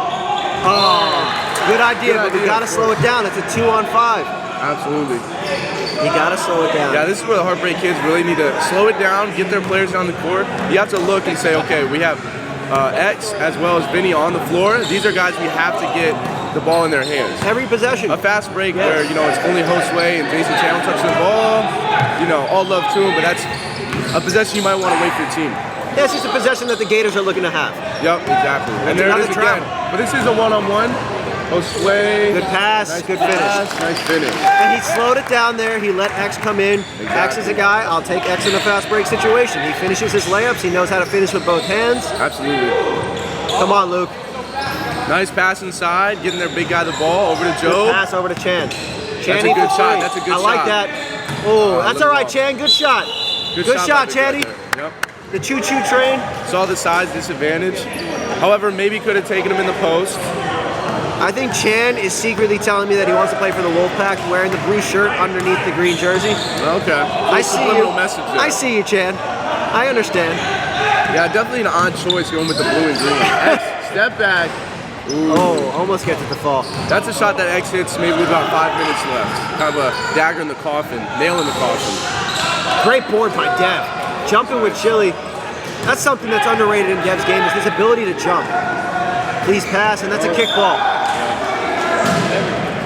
Good idea, but we got to slow it down. It's a 2-on-5. Absolutely. You got to slow it down. Yeah, this is where the Heartbreak Kids really need to slow it down, get their players down the court. You have to look and say, okay, we have X as well as Vinny on the floor. These are guys we have to get the ball in their hands. Every possession. A fast break where, it's only Josue and Jason Chandler touching the ball. All love to him, but that's a possession you might want to wait for your team. Yeah, it's just a possession that the Gators are looking to have. Yep, exactly. And there it is again. But this is a one-on-one. Josue. Good pass, Nice good pass, finish. Nice finish. And he slowed it down there. He let X come in. Exactly. X is a guy, I'll take X in a fast break situation. He finishes his layups. He knows how to finish with both hands. Absolutely. Come on, Luke. Nice pass inside, getting their big guy the ball over to Good Joe. pass over to Chan. That's a good shot. That's a good I like shot. that. Oh, that's all right, Chan. Good shot. Good shot, by Channy. Big guy there. Yep. The choo-choo train. Saw the size disadvantage. However, maybe could have taken him in the post. I think Chan is secretly telling me that he wants to play for the Wolfpack wearing the blue shirt underneath the green jersey. Okay. I see you. Message there. I see you, Chan. I understand. Yeah, definitely an odd choice going with the blue and green. X, step back. Ooh. Oh, almost gets it to fall. That's a shot that X hits maybe with about 5 minutes left. Kind of a dagger in the coffin, nail in the coffin. Great board by Dev. Jumping with Chili. That's something that's underrated in Dev's game is his ability to jump. Please pass, and that's a kick ball.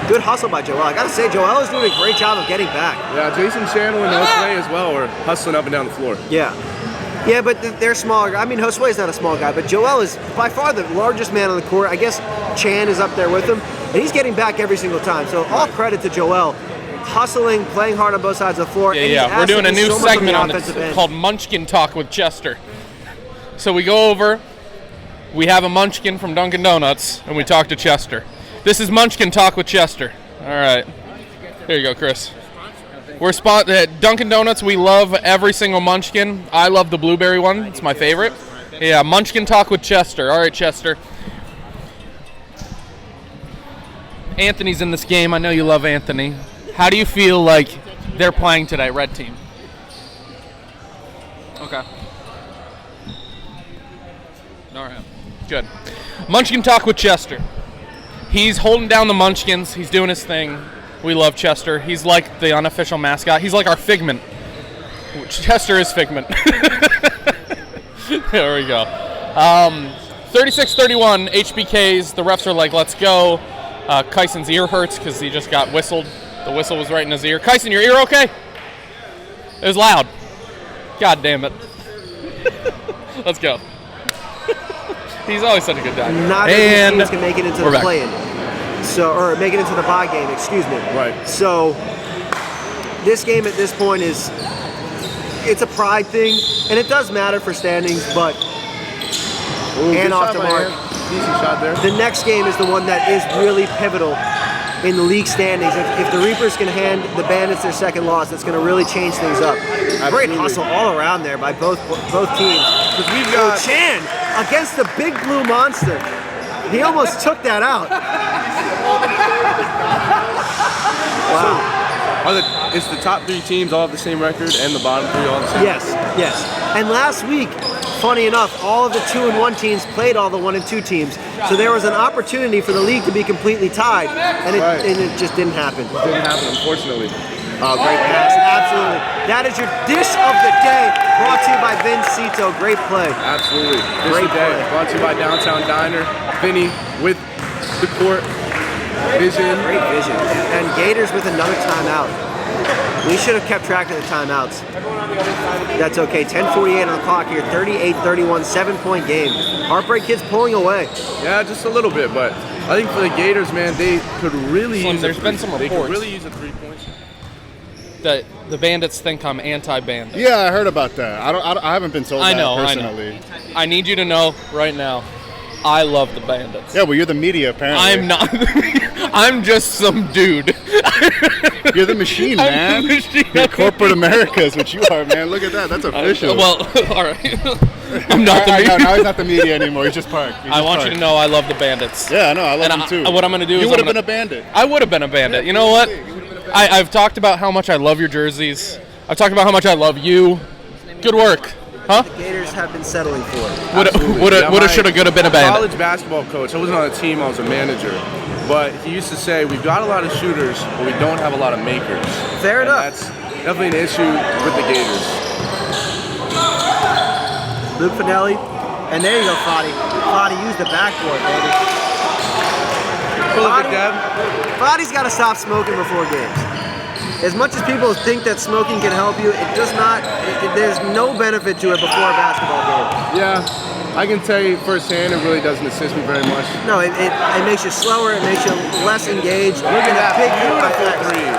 Good hustle by Joel. I gotta say, Joel is doing a great job of getting back. Yeah, Jason Chandler and Josue as well are hustling up and down the floor. Yeah. Yeah, but they're smaller. I mean, Josue is not a small guy, but Joel is by far the largest man on the court. I guess Chan is up there with him, and he's getting back every single time. So all credit to Joel. Hustling, playing hard on both sides of the floor. and he's We're doing a asking new so much from segment the on offensive it end. called Munchkin Talk with Chester. So we go over, we have a Munchkin from Dunkin' Donuts, and we talk to Chester. This is Munchkin Talk with Chester. All right. Here you go, Chris. We're at Dunkin' Donuts. We love every single Munchkin. I love the blueberry one. It's my favorite. Yeah, Munchkin Talk with Chester. All right, Chester. Anthony's in this game. I know you love Anthony. How do you feel like they're playing today, red team? Okay. All right. Good. Munchkin Talk with Chester. He's holding down the Munchkins. He's doing his thing. We love Chester. He's like the unofficial mascot. He's like our Figment. Chester is Figment. There we go. 36-31, HBKs. The refs are like, let's go. Kyson's ear hurts because he just got whistled. The whistle was right in his ear. Kyson, your ear okay? It was loud. God damn it. Let's go. He's always such a good guy. Not every teams can make it into the play-in. Or make it into the bye game, excuse me. Right. So this game at this point it's a pride thing, and it does matter for standings, but and off the mark. Decent shot there. The next game is the one that is really pivotal in the league standings. If the Reapers can hand the Bandits their second loss, that's going to really change things up. Great hustle all around there by both teams. Because we've got Chan against the big blue monster. He almost took that out. Wow. It's the top 3 teams all have the same record, and the bottom 3 all the same. Yes. And last week, funny enough, all of the 2 and 1 teams played all the 1 and 2 teams. So there was an opportunity for the league to be completely tied, and it just didn't happen. It didn't happen, unfortunately. Oh, great pass, absolutely. That is your dish of the day, brought to you by Vincito. Great play. Absolutely. Great day. play. Brought to you by Downtown Diner. Vinny with the court vision. Great vision. And Gators with another timeout. We should have kept track of the timeouts. That's okay. 10:48 on the clock here. 38-31, 7-point game. Heartbreak Kids pulling away. Yeah, just a little bit, but I think for the Gators, man, they could really use There's been some They could reports really use a 3-point shot. that the Bandits think I'm anti-bandit. Yeah, I heard about that. I haven't been told that personally. I need you to know right now, I love the Bandits. Yeah, well, you're the media, apparently. I'm not. I'm just some dude. You're the machine, man. I'm the machine. You're corporate America is what you are, man. Look at that. That's official. Well, all right. I'm not the media. Now he's not the media anymore. He's just Park. I want you to know I love the Bandits. Yeah, I know. I love them too. What I'm going to do is You would have been a bandit. I would have been a bandit. You know what? I've talked about how much I love your jerseys. I've talked about how much I love you. Good work. Huh? The Gators have been settling for. Woulda, shoulda, coulda been a bandit. College basketball coach. I wasn't on a team. I was a manager. But he used to say, we've got a lot of shooters, but we don't have a lot of makers. Fair enough. That's definitely an issue with the Gators. Luke Finelli. And there you go, Fadi. Fadi used the backboard, baby. Pull up at Deb. Fadi's got to stop smoking before games. As much as people think that smoking can help you, it does not. There's no benefit to it before a basketball game. Yeah, I can tell you firsthand, it really doesn't assist me very much. No, it makes you slower. It makes you less engaged. Look at that big beautiful effects. three.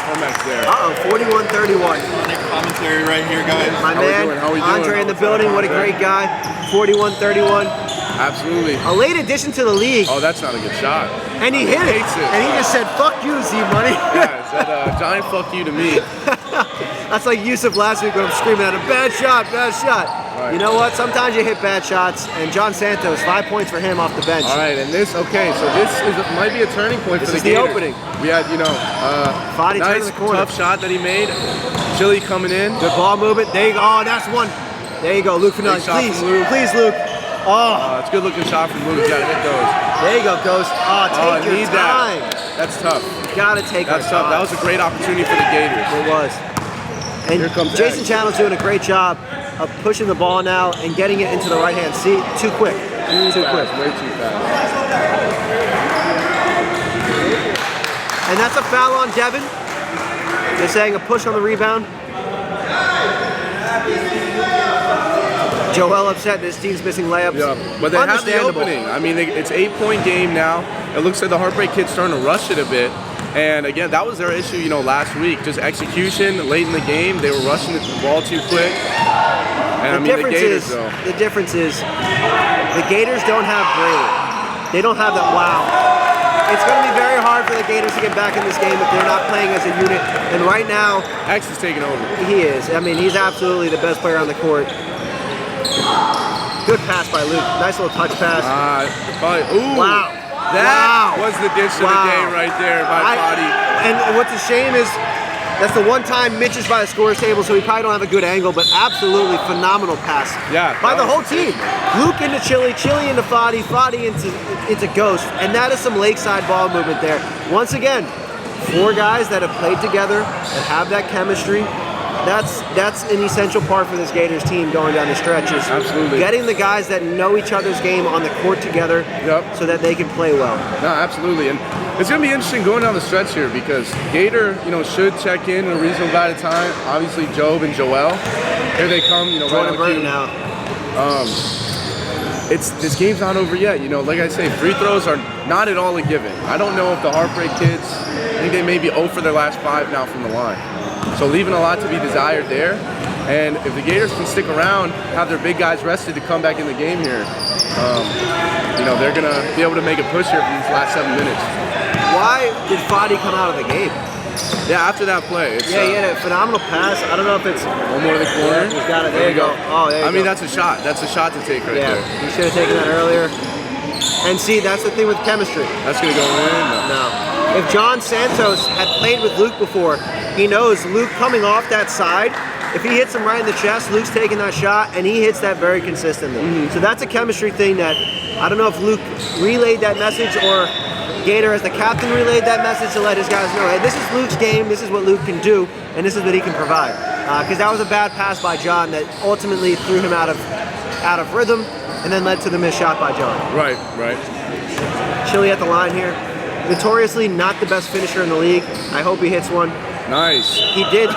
From X there. 41-31. Commentary right here, guys. My How we man, doing? How we doing? Andre in the building. What a great guy. 41-31. Absolutely. A late addition to the league. Oh, that's not a good shot. And he hit it. Hates it. And he just said, "Fuck you, Z-Money." Yeah, it's that giant fuck you to me. That's like Yusuf last week when I'm screaming at him, bad shot, bad shot. Right. You know what? Sometimes you hit bad shots, and John Santos, 5 points for him off the bench. All right, and this, okay, so this might be a turning point This for is the the Gators. opening. We had, Fadi turning nice, the corner. tough shot that he made. Chili coming in. Good ball movement. There you go. Oh, that's one. There you go, Luke Finelli. Big shot Please, from Luke. please, Luke. Oh, It's a good looking shot from Luke. You gotta hit those. there you go, Ghost. Oh, take your need time. That's tough. Gotta take That's our tough. That time. was a great opportunity for the Gators. It was. And Here comes Jason Ag. Channel's doing a great job of pushing the ball now and getting it into the right hand. See, too quick. Too quick. Way too fast. And that's a foul on Devin. They're saying a push on the rebound. Joel upset this team's missing layups. Yeah, but they have the Understandable. opening. I mean, it's 8-point game now. It looks like the Heartbreak Kid's starting to rush it a bit. And again, that was their issue, last week. Just execution late in the game. They were rushing the ball too quick. And the Gators, though. The difference is the Gators don't have Braylon. They don't have that wow. It's going to be very hard for the Gators to get back in this game if they're not playing as a unit. And right now, X is taking over. he is. I mean, he's absolutely the best player on the court. Good pass by Luke. Nice little touch pass. Ooh. Wow. That was the dish of the Wow. day right there by Fadi. And what's a shame is that's the one time Mitch is by the scores table, so he probably don't have a good angle, but absolutely phenomenal pass Yeah, by that the was whole team. Luke into Chili, Chili into Fadi, Fadi into Ghost, and that is some lakeside ball movement there. Once again, 4 guys that have played together, that have that chemistry. That's an essential part for this Gators team going down the stretches. Absolutely. Getting the guys that know each other's game on the court together so that they can play well. No, absolutely. And it's going to be interesting going down the stretch here because Gator, should check in a reasonable amount of time. Obviously, Job and Joel. Here they come, right Jordan on Burton cue. now. This game's not over yet. Like I say, free throws are not at all a given. I don't know if the Heartbreak Kids, I think they may be 0 for their last 5 now from the line. So leaving a lot to be desired there. And if the Gators can stick around, have their big guys rested to come back in the game here, they're going to be able to make a push here for these last 7 minutes. Why did Fadi come out of the game? Yeah, after that play. It's, He had a phenomenal pass. I don't know if it's... one more to the corner. He's got it. There you go. Oh, there you go. I mean, that's a shot. That's a shot to take right Yeah, there. he should have taken that earlier. And see, that's the thing with chemistry. That's going to go in. No. If John Santos had played with Luke before, he knows Luke coming off that side, if he hits him right in the chest, Luke's taking that shot, and he hits that very consistently. So that's a chemistry thing that, I don't know if Luke relayed that message or Gator as the captain relayed that message to let his guys know, hey, this is Luke's game, this is what Luke can do, and this is what he can provide. Because that was a bad pass by John that ultimately threw him out of rhythm and then led to the missed shot by John. Right. Chili at the line here. Notoriously not the best finisher in the league. I hope he hits one. Nice. He did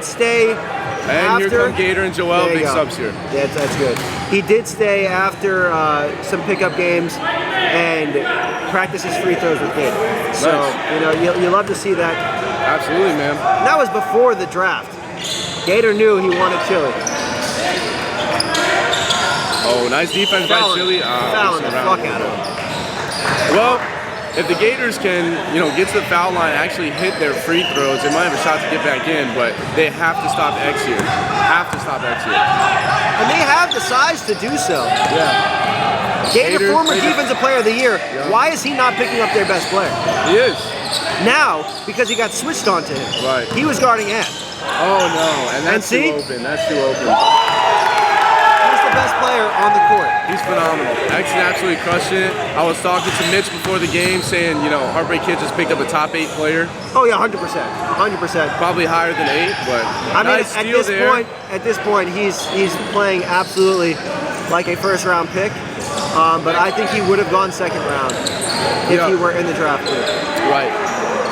stay And after. here come Gator and Joel, There you big go. subs here. Yeah, that's good. He did stay after some pickup games and practice his free throws with Gator. So, Nice. you love to see that. Absolutely, man. That was before the draft. Gator knew he wanted Chili. Oh, nice defense by Chili. Fouling the fuck out of him. Well, if the Gators can, get to the foul line, actually hit their free throws, they might have a shot to get back in, but they have to stop X here. And they have the size to do so. Yeah. Gator, Gator, former Defensive Player of the Year. Yeah. Why is he not picking up their best player? He is. Now, because he got switched onto him, Right. he was guarding Ant. Oh no, and that's see? too open. That's too open. He's the best player on the court. He's phenomenal. X is absolutely crushing it. I was talking to Mitch before the game saying, Heartbreak Kids just picked up a top 8 player. Oh yeah, 100%. 100%. Probably higher than 8, but I mean, nice steal there. at this point, he's playing absolutely like a first-round pick. But I think he would have gone second round if he were in the draft group. Right.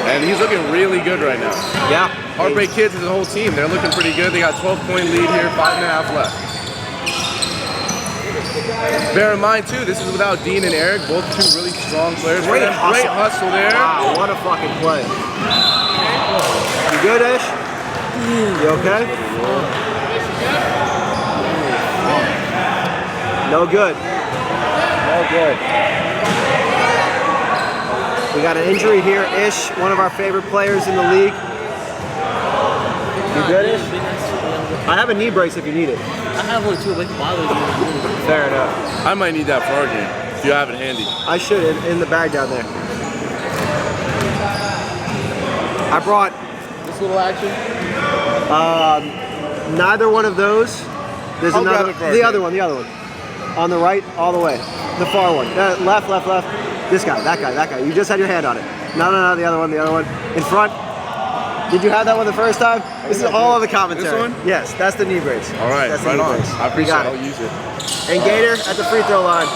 And he's looking really good right now. Yeah. Heartbreak Kids as a whole team, they're looking pretty good. They got 12-point lead here, 5.5 left. Bear in mind too, this is without Dean and Eric, both two really strong players. Great hustle. Great hustle there. Wow, what a fucking play. You good, Ish? You okay? No good. No good. We got an injury here. Ish, one of our favorite players in the league. You good, Ish? I have a knee brace if you need it. I have one too, but it bothers me. Fair enough. I might need that for our game, if you have it handy. I should, in the bag down there. I brought This little action? neither one of those. There's I'll another, grab it for our the game. other one. On the right, all the way. The far one. Left. This guy, that guy. You just had your hand on it. No, the other one. In front. Did you have that one the first time? This is all of the commentary. This one? Yes, that's the knee brace. All right, That's the right knee on. brace. I appreciate You it. got I'll use it. And Gator at the free throw line.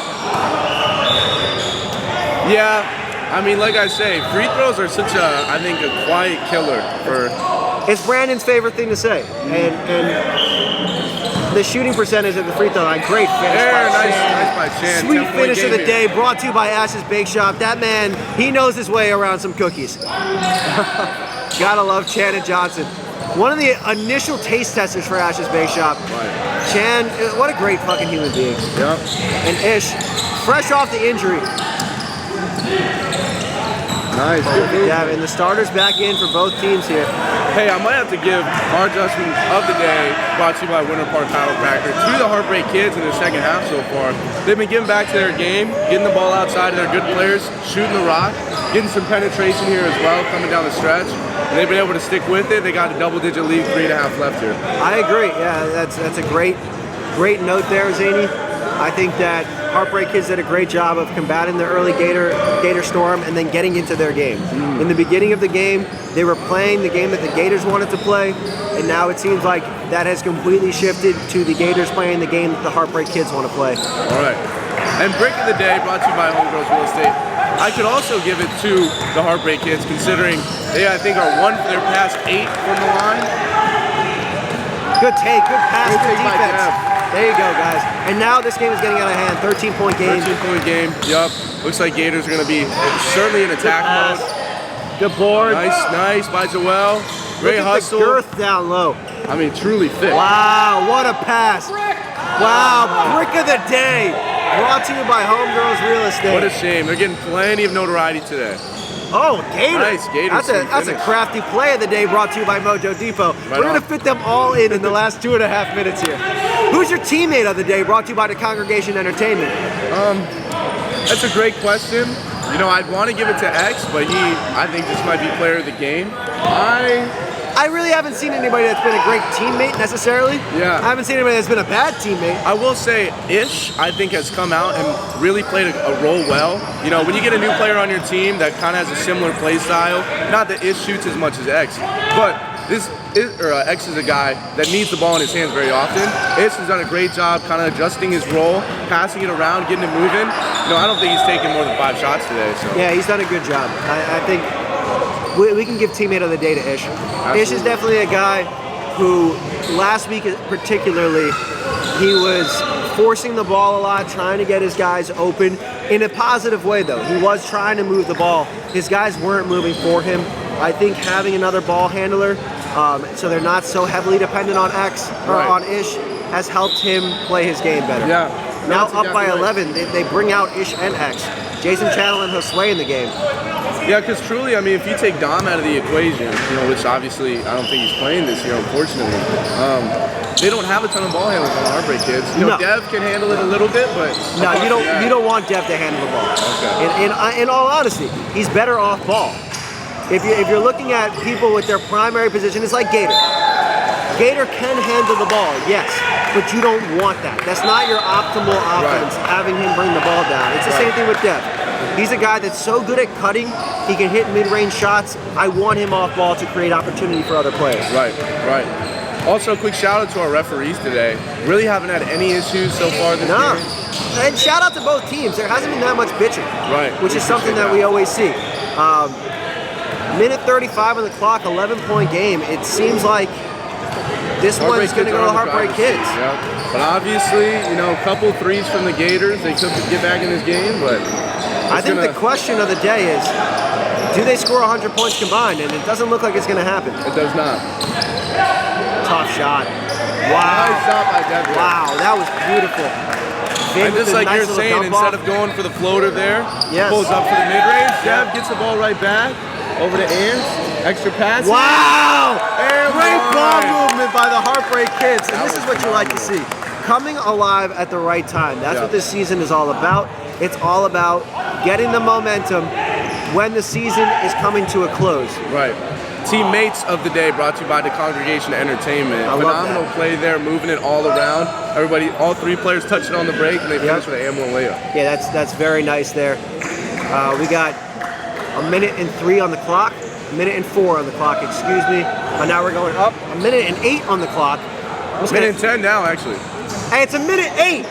Yeah, I mean, like I say, free throws are such I think, a quiet killer for. It's Brandon's favorite thing to say. And the shooting percentage at the free throw line, great finish. There, by nice Chan. by Chan. Sweet 10-point finish of game the here. day, brought to you by Ash's Bake Shop. That man, he knows his way around some cookies. Gotta love Chan and Johnson. One of the initial taste testers for Ash's Bake Shop. Right. Chan, what a great fucking human being. Yep. And Ish, fresh off the injury. Nice. Good move. Yeah, and the starters back in for both teams here. Hey, I might have to give our adjustment of the day, brought to you by Winter Park Chiropractor, to the Heartbreak Kids in the second half so far. They've been getting back to their game, getting the ball outside, they're good players, shooting the rock, getting some penetration here as well, coming down the stretch. And they've been able to stick with it. They got a double-digit lead, 3.5 left here. I agree. Yeah, that's a great note there, Zany. I think that Heartbreak Kids did a great job of combating the early Gator storm and then getting into their game. In the beginning of the game, they were playing the game that the Gators wanted to play, and now it seems like that has completely shifted to the Gators playing the game that the Heartbreak Kids want to play. All right. And break of the day brought to you by Homegirls Real Estate. I could also give it to the Heartbreak Kids, considering they, I think, are one for their past 8 from the line. Good take, good pass, Good good take by defense. Dev. There you go, guys. And now this game is getting out of hand. 13-point game. 13-point game. Yup. Looks like Gators are going to be certainly in attack mode. Good board. Nice by Joel. Great Look at hustle. the girth down low. I mean, truly fit. Wow, what a pass. Wow, brick of the day. Brought to you by Homegirls Real Estate. What a shame. They're getting plenty of notoriety today. Oh, Gator. Nice, Gators. That's a crafty play of the day brought to you by Mojo Depot. Right We're going on. to fit them all in the last 2.5 minutes here. Who's your teammate of the day brought to you by the Congregation Entertainment? That's a great question. You know, I'd want to give it to X, but I think this might be player of the game. I really haven't seen anybody that's been a great teammate necessarily. Yeah. I haven't seen anybody that's been a bad teammate. I will say Ish, I think, has come out and really played a role well. You know, when you get a new player on your team that kind of has a similar play style, not that Ish shoots as much as X, but X is a guy that needs the ball in his hands very often. Ish has done a great job kind of adjusting his role, passing it around, getting it moving. You know, I don't think he's taken more than 5 shots today. So. Yeah, he's done a good job. I think we can give teammate of the day to Ish. Absolutely. Ish is definitely a guy who last week particularly, he was forcing the ball a lot, trying to get his guys open in a positive way though. He was trying to move the ball. His guys weren't moving for him. I think having another ball handler, so they're not so heavily dependent on X or Right. on Ish, has helped him play his game better. Yeah. Now That's up by exactly right. 11, they bring out Ish and X. Jason Channel and Josue in the game. Yeah, because truly, I mean, if you take Dom out of the equation, you know, which obviously I don't think he's playing this year, unfortunately, they don't have a ton of ball handlers on the Heartbreak Kids. You know, No. Dev can handle it a little bit, but No, apart you from that- don't want Dev to handle the ball. Okay. In all honesty, he's better off ball. If you're looking at people with their primary position, it's like Gator. Gator can handle the ball, yes, but you don't want that. That's not your optimal offense, having him bring the ball down. It's the same thing with Dev. He's a guy that's so good at cutting, he can hit mid-range shots. I want him off ball to create opportunity for other players. Right. Also, a quick shout out to our referees today. Really haven't had any issues so far this year. And shout out to both teams. There hasn't been that much bitching, which is something that we always see. Minute 35 on the clock, 11-point game. It seems like this one's going to go to Heartbreak Kids. But obviously, a couple threes from the Gators. They could get back in this game, but I think the question of the day is, do they score 100 points combined? And it doesn't look like it's going to happen. It does not. Tough shot. Wow. Nice shot by Dev. Wow, that was beautiful. And just like you're saying, instead of going for the floater there, pulls up for the mid-range. Dev gets the ball right back over to Ants. Extra pass. Wow! Great ball movement by the Heartbreak Kids. And this is what you like to see. Coming alive at the right time. That's what this season is all about. It's all about getting the momentum when the season is coming to a close. Right. Teammates of the day brought to you by the Congregation Entertainment. Phenomenal play there, moving it all around. Everybody, all three players touched it on the break, and they finished with an and one layup. Yeah, that's very nice there. We got a minute and 3 on the clock, a minute and 4 on the clock, excuse me. And now we're going up, a minute and 8 on the clock. Minute and 10 now, actually. Hey, it's a minute 8.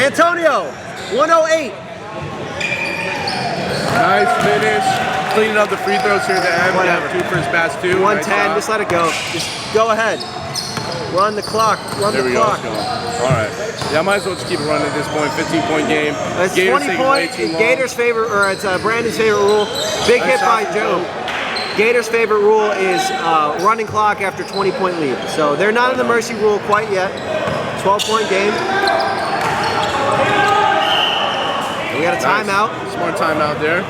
Antonio, 108. Nice finish. Cleaning up the free throws here at the end. Whatever. 2 for his pass, 2. 110, just let it go. Just go ahead. Run the clock, there we go, let's go. All right. Yeah, I might as well just keep it running at this point. 15-point game. It's Gators 20 points. Gators' favorite, or it's Brandon's favorite rule. Big hit by Joe. Gators' favorite rule is running clock after 20-point lead. So they're not in the mercy rule quite yet. 12-point game. We got a timeout. Smart timeout there.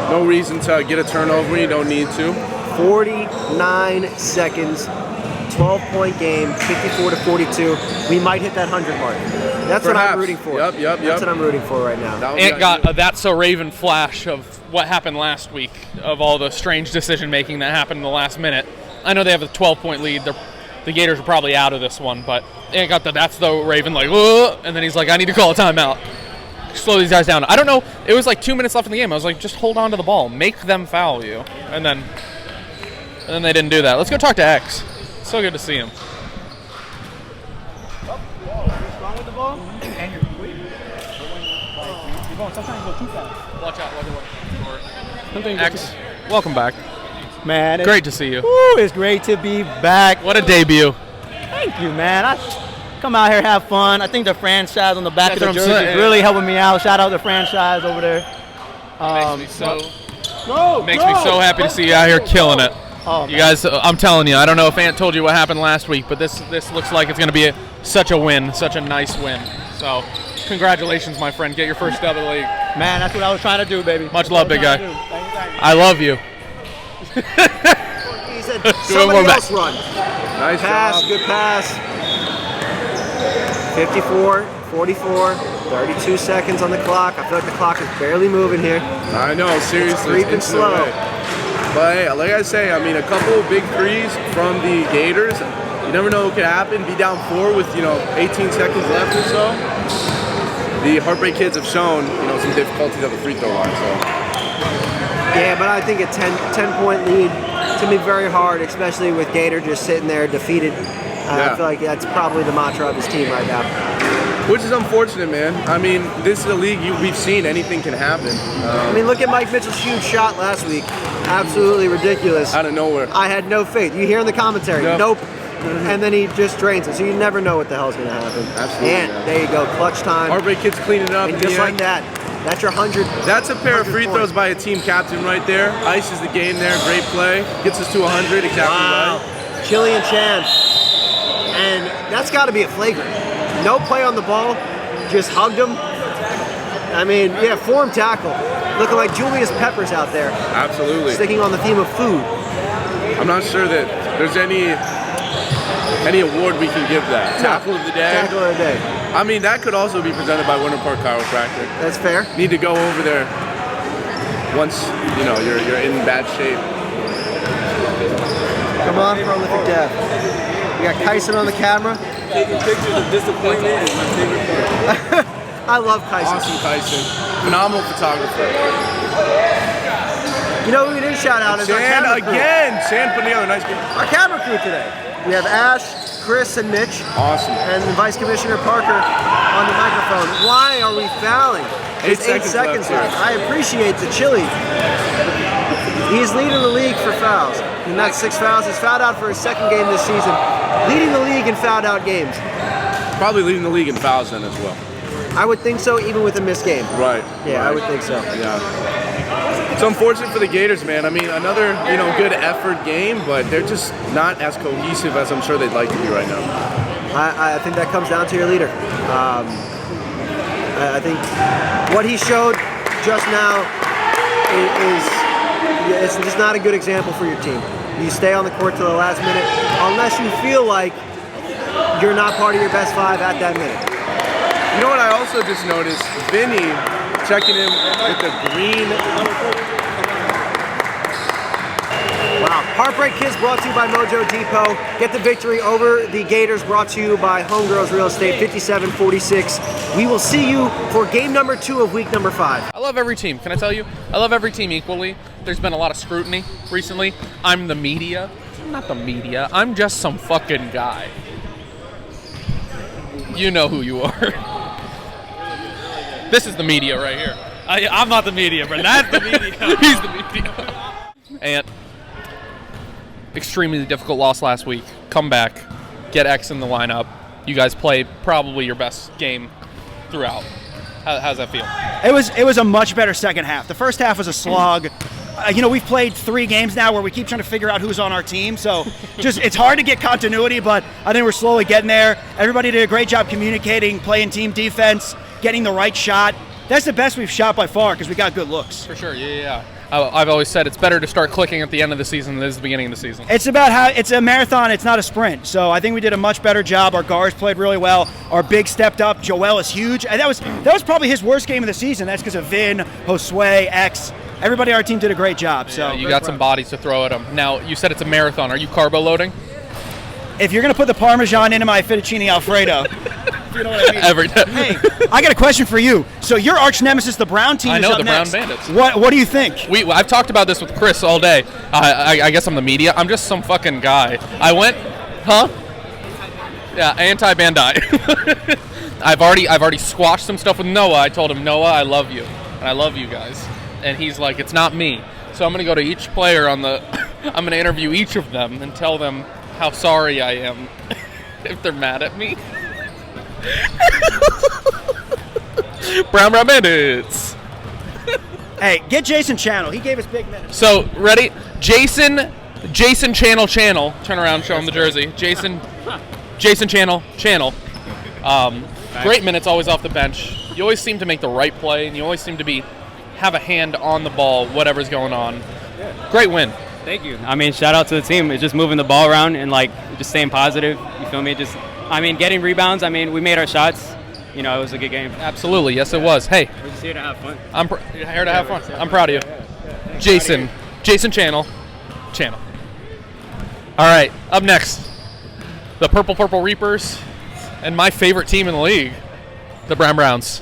No reason to get a turnover. You don't need to. 49 seconds. 12-point game, 54-42. We might hit that 100 mark. That's what I'm rooting for. Yep. That's what I'm rooting for right now. Ant got a That's So Raven flash of what happened last week, of all the strange decision-making that happened in the last minute. I know they have a 12-point lead. The Gators are probably out of this one, but Ant got the That's So Raven, like, whoa, and then he's like, I need to call a timeout. Slow these guys down. I don't know. It was like 2 minutes left in the game. I was like, just hold on to the ball. Make them foul you. And then they didn't do that. Let's go talk to X. So good to see him. Strong with the ball, and you're quick. Sometimes you go too fast. Watch out. X, welcome back. Man, Great to see you. Woo, it's great to be back. What a debut. Thank you, man. I come out here, have fun. I think the franchise on the back That's of the what I'm jersey saying. is really helping me out. Shout out the franchise over there. Makes me so happy to see you out here killing it. Oh, you guys, I'm telling you, I don't know if Ant told you what happened last week, but this looks like it's going to be such a win, such a nice win. So, congratulations, my friend. Get your first dub of the league. Man, that's what I was trying to do, baby. Much love, big guy. Thank you. I love you. He said, somebody else run. Nice pass, job. good pass. 54, 44, 32 seconds on the clock. I feel like the clock is barely moving here. I know, seriously. It's creeping slow. But hey, like I say, I mean, a couple of big threes from the Gators. You never know what could happen. Be down 4 with 18 seconds left or so. The Heartbreak Kids have shown some difficulties at the free throw line. So yeah, but I think a 10-point lead to be very hard, especially with Gator just sitting there defeated. I feel like that's probably the mantra of his team right now. Which is unfortunate, man. I mean, this is a league we've seen. Anything can happen. I mean, look at Mike Mitchell's huge shot last week. Absolutely ridiculous. Out of nowhere. I had no faith. You hear in the commentary, nope. And then he just drains it. So you never know what the hell's going to happen. Absolutely. And there you go, clutch time. Heartbreak Kids cleaning up. And just like that, that's your 100. That's a pair of free throws by a team captain right there. Ices the game there. Great play. Gets us to 100. Exactly right. Chillian Chan. And that's got to be a flagrant. No play on the ball. Just hugged him. I mean, yeah, form tackle. Looking like Julius Peppers out there. Absolutely. Sticking on the theme of food. I'm not sure that there's any award we can give that. Tackle of the day. Tackle of the day. I mean, that could also be presented by Winter Park Chiropractic. That's fair. Need to go over there. once you're in bad shape. Come on, prolific Dev. We got Kyson on the camera. Taking pictures of disappointment is my favorite part. I love Kyson. Awesome Tyson, phenomenal photographer. You know who we didn't shout out is our Sand camera crew. again. Sand put together a nice game. Our camera crew today. We have Ash, Chris, and Mitch. Awesome. And Vice Commissioner Parker on the microphone. Why are we fouling? There's 8 seconds left. I appreciate the chili. He's leading the league for fouls. And that's 6 fouls. He's fouled out for his second game this season. Leading the league in fouled out games. Probably leading the league in fouls then as well. I would think so, even with a missed game. Right. Yeah, right. I would think so. Yeah. It's unfortunate for the Gators, man. I mean, another good effort game, but they're just not as cohesive as I'm sure they'd like to be right now. I think that comes down to your leader. I think what he showed just now is just not a good example for your team. You stay on the court till the last minute unless you feel like you're not part of your best 5 at that minute. You know what I also just noticed? Vinny checking in with the green. Wow. Heartbreak Kids brought to you by Mojo Depot. Get the victory over the Gators brought to you by Homegirls Real Estate, 57-46. We will see you for game number 2 of week number 5. I love every team. Can I tell you? I love every team equally. There's been a lot of scrutiny recently. I'm the media. I'm not the media. I'm just some fucking guy. You know who you are. This is the media right here. I'm not the media, but that's the media. He's the media. And extremely difficult loss last week. Come back, get X in the lineup. You guys play probably your best game throughout. How's that feel? It was a much better second half. The first half was a slog. We've played 3 games now where we keep trying to figure out who's on our team. So it's hard to get continuity, but I think we're slowly getting there. Everybody did a great job communicating, playing team defense, getting the right shot. That's the best we've shot by far because we got good looks. For sure, yeah. I've always said it's better to start clicking at the end of the season than it is the beginning of the season. It's about how it's a marathon, it's not a sprint. So I think we did a much better job. Our guards played really well. Our big stepped up. Joel is huge. And that was probably his worst game of the season. That's because of Vin, Josue, X. Everybody on our team did a great job. So yeah, you got some bodies to throw at them. Now, you said it's a marathon. Are you carbo loading? If you're going to put the Parmesan into my fettuccine Alfredo, if you know what I mean. Every day. Hey, I got a question for you. So your arch nemesis, the Brown team, I know, is up the next. Brown Bandits. What do you think? I've talked about this with Chris all day. I guess I'm the media. I'm just some fucking guy. I went, Yeah, anti-Bandai. I've already squashed some stuff with Noah. I told him, Noah, I love you, and I love you guys. And he's like, it's not me. So I'm gonna go to each player I'm gonna interview each of them and tell them how sorry I am if they're mad at me. Brown Bandits. Hey, get Jason Channel. He gave us big minutes. So, ready? Jason Channel. Turn around, show him the jersey. Jason Channel. Great minutes, always off the bench. You always seem to make the right play, and you always seem to have a hand on the ball, whatever's going on. Great win. Thank you. I mean, shout out to the team. It's just moving the ball around and just staying positive. You feel me? Getting rebounds. We made our shots. It was a good game. Absolutely, yes it was. Hey, We're just here to have fun. You're here to have fun. I'm proud of you. Jason Channel. All right, up next, the Purple Reapers and my favorite team in the league, the Brown Browns.